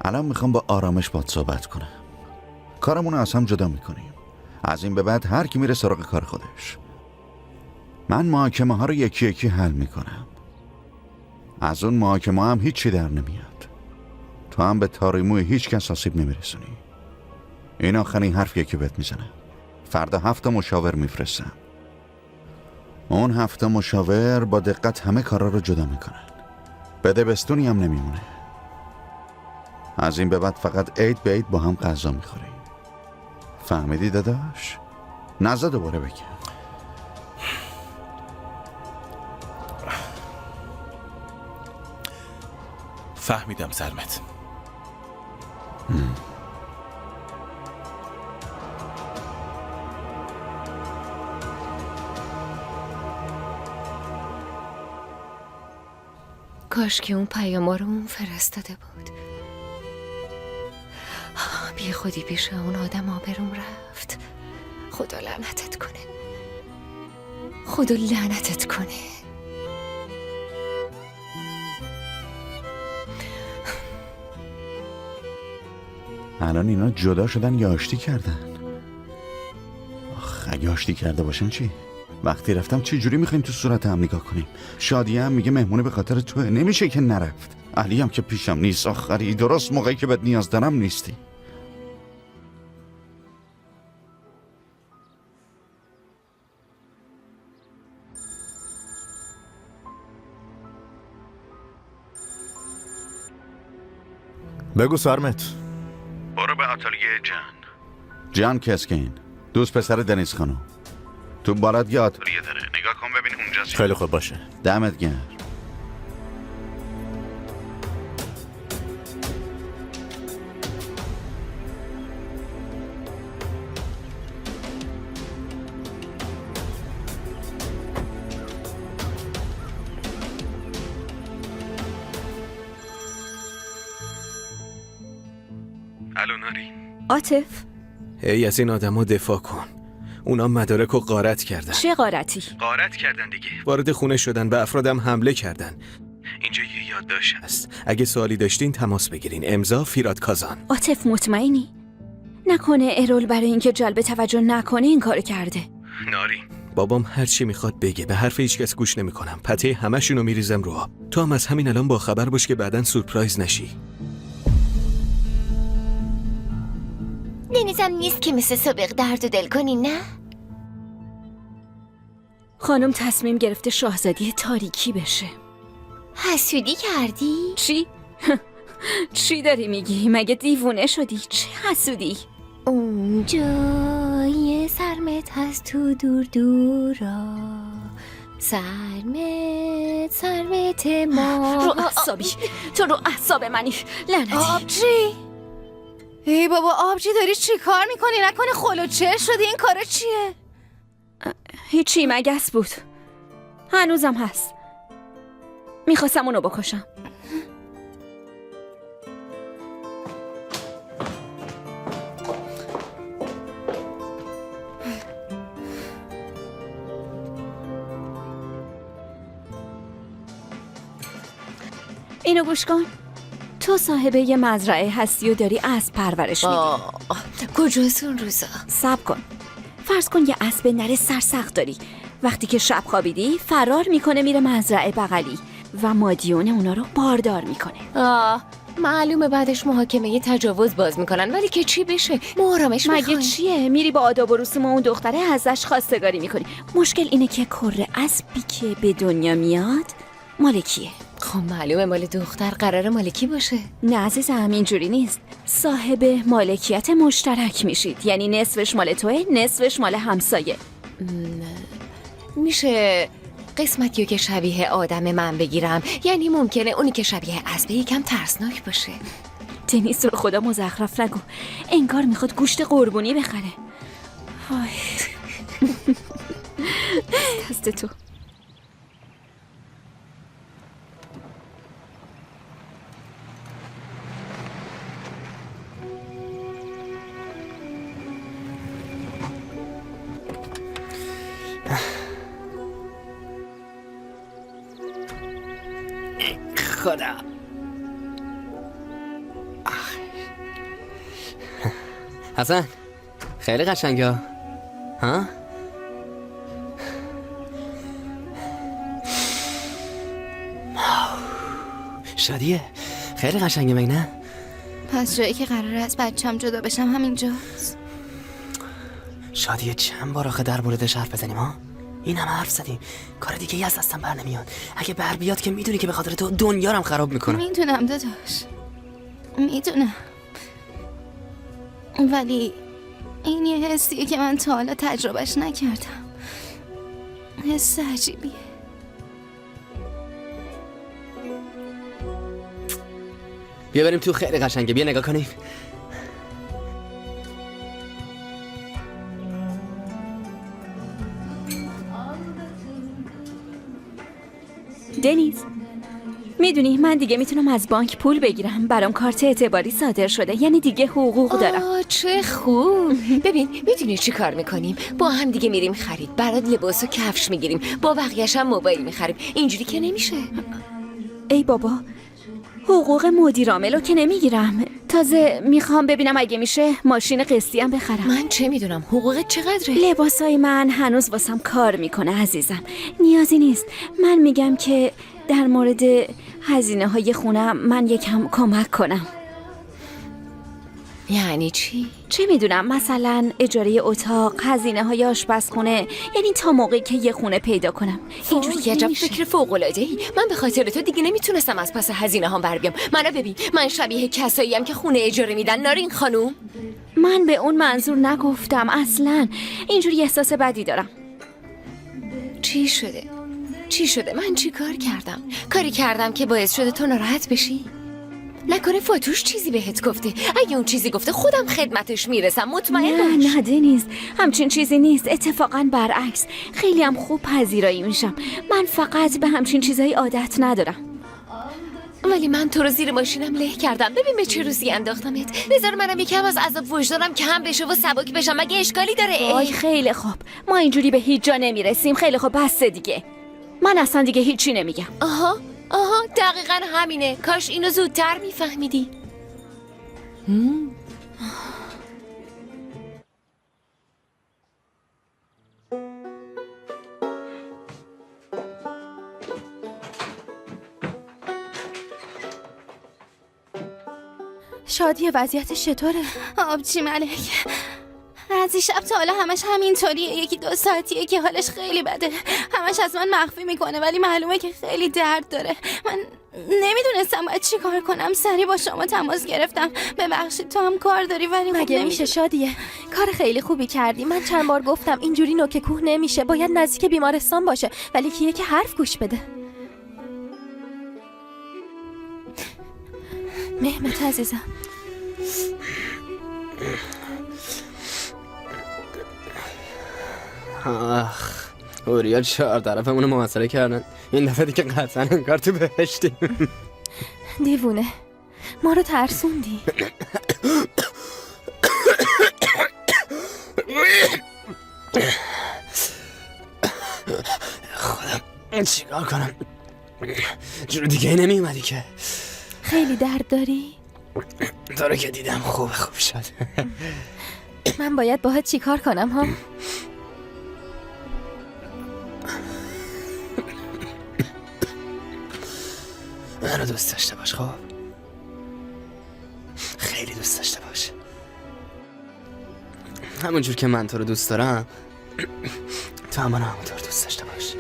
F: الان میخوام با آرامش باهات صحبت کنم. کارمون رو از هم جدا میکنیم. از این به بعد هر کی میره سراغ کار خودش. من محاکمه ها رو یکی یکی حل میکنم. از اون محاکمه هم هیچی در نمیاد. تو هم به تاریموی هیچ کس آسیب نمیرسونی. این آخرین حرفیه که بهت میزنم. فردا 7 مشاور میفرستم. اون 7 مشاور با دقت همه کارا رو جدا میکنن. بده بستونی هم نمیمونه. از این به بعد فقط عید به عید با هم غذا میخوریم. فهمیدی داداش؟ نزا دوباره بگم.
H: فهمیدم سرمت.
C: کاش که اون پیاما رو اون فرستاده بود. بی خودی پیش اون آدم آبروم رفت. خدا لعنتت کنه. خدا لعنتت کنه.
F: الان اینا جدا شدن یا آشتی کردن؟ اگه آشتی کرده باشن چی؟ وقتی رفتم چه جوری میخوایم تو صورت هم نگاه کنیم؟ شادیه هم میگه مهمونه به خاطر توه. نمیشه که نرفت. علی هم که پیشم نیست. آخری درست موقعی که بهت نیاز دارم نیستی.
M: بگو سرمت.
F: برو به اتالیه جان کسکین، دوست پسر دنیز خانم. تو بالات یه آتلیه داره. نگاه کن ببین اونجاست.
M: خیلی خوب باشه.
F: دمت گرم.
J: الو ناری.
D: عاطف
J: ای از این آدم‌ها دفاع کن. اونا مدارک رو غارت کردن.
D: چه غارتی؟
J: غارت کردن دیگه. وارد خونه شدن، به افرادم حمله کردن. اینجا یه یادداشت هست. اگه سوالی داشتین تماس بگیرین. امضا فیراد کازان.
D: عاطف مطمئنی؟ نکنه ارول برای اینکه جلب توجه نکنه این کارو کرده؟
J: ناری بابام هر چی میخواد بگه، به حرف هیچ کس گوش نمیکنم. پته همشونو میریزم رو آب. تو هم از همین الان با خبر باش که بعدن سورپرایز نشی.
N: دنیزم نیست که مثل سابق درد و دل کنی نه؟
D: خانم تصمیم گرفته شاهزادی تاریکی بشه.
N: حسودی کردی؟
D: چی؟ چی داری میگی؟ مگه دیوونه شدی؟ چه حسودی؟
N: اونجای سرمت هست تو دور دورا، سرمت ما.
D: رو اعصابی، تو رو اعصاب منی لعنتی.
B: آبجی ای بابا آبجی داری چی کار میکنی؟ نکنه خلوچه شدی؟ این کارا چیه؟
D: هیچی، مگس بود. هنوزم هست. میخواستم اونو بکشم. اینو گوش کن. تو صاحب یه مزرعه هستی و داری اسب پرورش میدی.
C: کجاست اون روزا؟
D: صبر کن. فرض کن یه اسب نره سرسخت داری. وقتی که شب خوابیدی فرار میکنه میره مزرعه بغلی و مادیون اونا رو باردار میکنه.
C: معلومه بعدش محاکمه تجاوز باز میکنن، ولی که چی بشه؟ محرمش
D: مگه چیه؟ میری با آداب و رسوم اون دختره ازش خواستگاری میکنی. مشکل اینه که کره اسبی که به دنیا میاد مال کیه؟
C: خب معلومه مال دختر، قراره مال کی باشه؟
D: نه عزیزم، اینجوری نیست. صاحب مالکیت مشترک میشید، یعنی نصفش مال توه، نصفش مال همسایه.
C: میشه قسمتیو که شبیه آدم من بگیرم؟ یعنی ممکنه اونی که شبیه اسبه یکم ترسناک باشه.
D: دنیس رو خدا مزخرف نگو، انگار میخواد گوشت قربونی بخره. وای دست تو.
A: خدا. حسن خیلی قشنگه ها؟ شادیه خیلی قشنگه مگه نه؟
B: پس جایی که قراره از بچم جدا بشم همینجاست.
A: شادیه چند بار آخه در موردش حرف بزنیم ها؟ این هم حرف زدیم، کار دیگه ای از دستم بر نمیاد. اگه بر بیاد که میدونی که به خاطر تو دنیا رو هم خراب میکنم.
B: میدونم داداش، میدونم، ولی این یه حسیه که من تا حالا تجربهش نکردم. حس عجیبیه.
A: بیا بریم تو، خیلی قشنگه، بیا نگاه کنیم.
D: دنیز، میدونی من دیگه میتونم از بانک پول بگیرم. برام کارت اعتباری صادر شده، یعنی دیگه حقوق دارم.
C: چه خوب. ببین میدونی چی کار میکنیم؟ با هم دیگه میریم خرید، برات لباس و کفش میگیریم، با بقیه‌ش هم موبایل میخریم. اینجوری که نمیشه.
D: ای بابا، حقوق مدیر عاملو که نمیگیرم. تازه میخوام ببینم اگه میشه ماشین قسطی هم بخرم.
C: من چه میدونم حقوقت چقدره؟
D: لباسای من هنوز واسم کار میکنه عزیزم، نیازی نیست. من میگم که در مورد هزینه های خونم من یکم کمک کنم.
C: یعنی چی؟
D: چه میدونم، مثلا اجاره اتاق، هزینه های آشپزخونه، یعنی تا موقعی که یه خونه پیدا کنم.
C: اینجوری عجب فکر فوق‌العاده‌ای. من به خاطر تو دیگه نمیتونستم از پس هزینه هام بر بیام. منو ببین، من شبیه کسایی ام که خونه اجاره میدن. نارین خانوم،
D: من به اون منظور نگفتم اصلا. اینجوری احساس بدی دارم.
C: چی شده؟ چی شده؟ من چی کار کردم؟ کاری کردم که باعث شده تو ناراحت بشی؟ نکنه فاتوش چیزی بهت گفته؟ اگه اون چیزی گفته خودم خدمتش میرسم، مطمئن باش.
D: نه دنیز، همچین چیزی نیست. اتفاقا برعکس، خیلی هم خوب پذیرایی میشم. من فقط به همچین چیزایی عادت ندارم.
C: ولی من تو رو زیر ماشینم له کردم. ببین به چه روزی انداختمت. بذار منم یکم از عذاب وجدانم کم بشه و سبک بشم. مگه اشکالی داره؟
D: آی خیلی خوب، ما اینجوری به هیچ جا نمیرسیم. خیلی خوب، بس دیگه. من اصلا دیگه هیچی نمیگم.
C: آها دقیقا همینه. کاش اینو زودتر میفهمیدی.
B: شادی وضعیتش چطوره؟ آبجی ملک، از این شب تا حالا همش همینطوریه. یکی دو ساعتیه که حالش خیلی بده. همش از من مخفی میکنه، ولی معلومه که خیلی درد داره. من نمیدونستم باید چی کار کنم. سریع با شما تماس گرفتم. ببخشید تو هم کار داری، ولی خب
O: مگه میشه شادیه؟ کار خیلی خوبی کردی. من چند بار گفتم اینجوری نوک کوه نمیشه، باید نزدیک بیمارستان باشه، ولی کیه که حرف گوش بده. مهمت عزیزم،
A: آخ اوریا 4 طرفمون رو محاصره کردن. این دفعه دیگه قطعا انگار تو بهشتیم.
O: دیوونه، ما رو ترسوندی.
A: خودم چیکار کنم؟ جور دیگه نمی اومدی که.
O: خیلی درد داری؟
A: تو رو که دیدم خوب شد.
O: من باید باهات چیکار کنم ها؟
A: منو دوست داشته باش. خب خیلی دوست داشته باش، همونجور که من تو رو دوست دارم تو هم منو همونطور دوست داشته باش.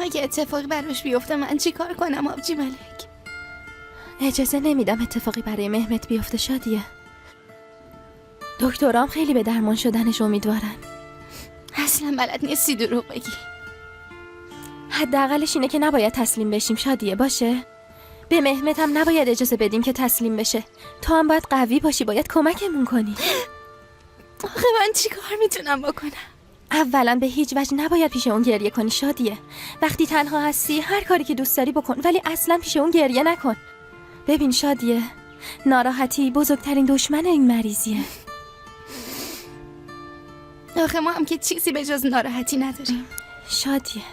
B: اگه اتفاقی براش بیفته من چی کار کنم آبجی ملک؟
O: اجازه نمیدم اتفاقی برای مهمت بیفته شادیه. دکترام خیلی به درمان شدنش امیدوارن.
B: اصلا بلد نیستی دروغ بگی.
O: حداقلش اینه که نباید تسلیم بشیم شادیه، باشه؟ به مهمت هم نباید اجازه بدیم که تسلیم بشه. تو هم باید قوی باشی، باید کمکمون کنی.
B: آخه من چی کار میتونم بکنم؟
O: اولا به هیچ وجه نباید پیش اون گریه کنی شادیه. وقتی تنها هستی هر کاری که دوست داری بکن، ولی اصلا پیش اون گریه نکن. ببین شادیه، ناراحتی بزرگترین دشمن این مریضیه.
B: آخه ما هم که چیزی به جز ناراحتی نداریم.
O: شادیه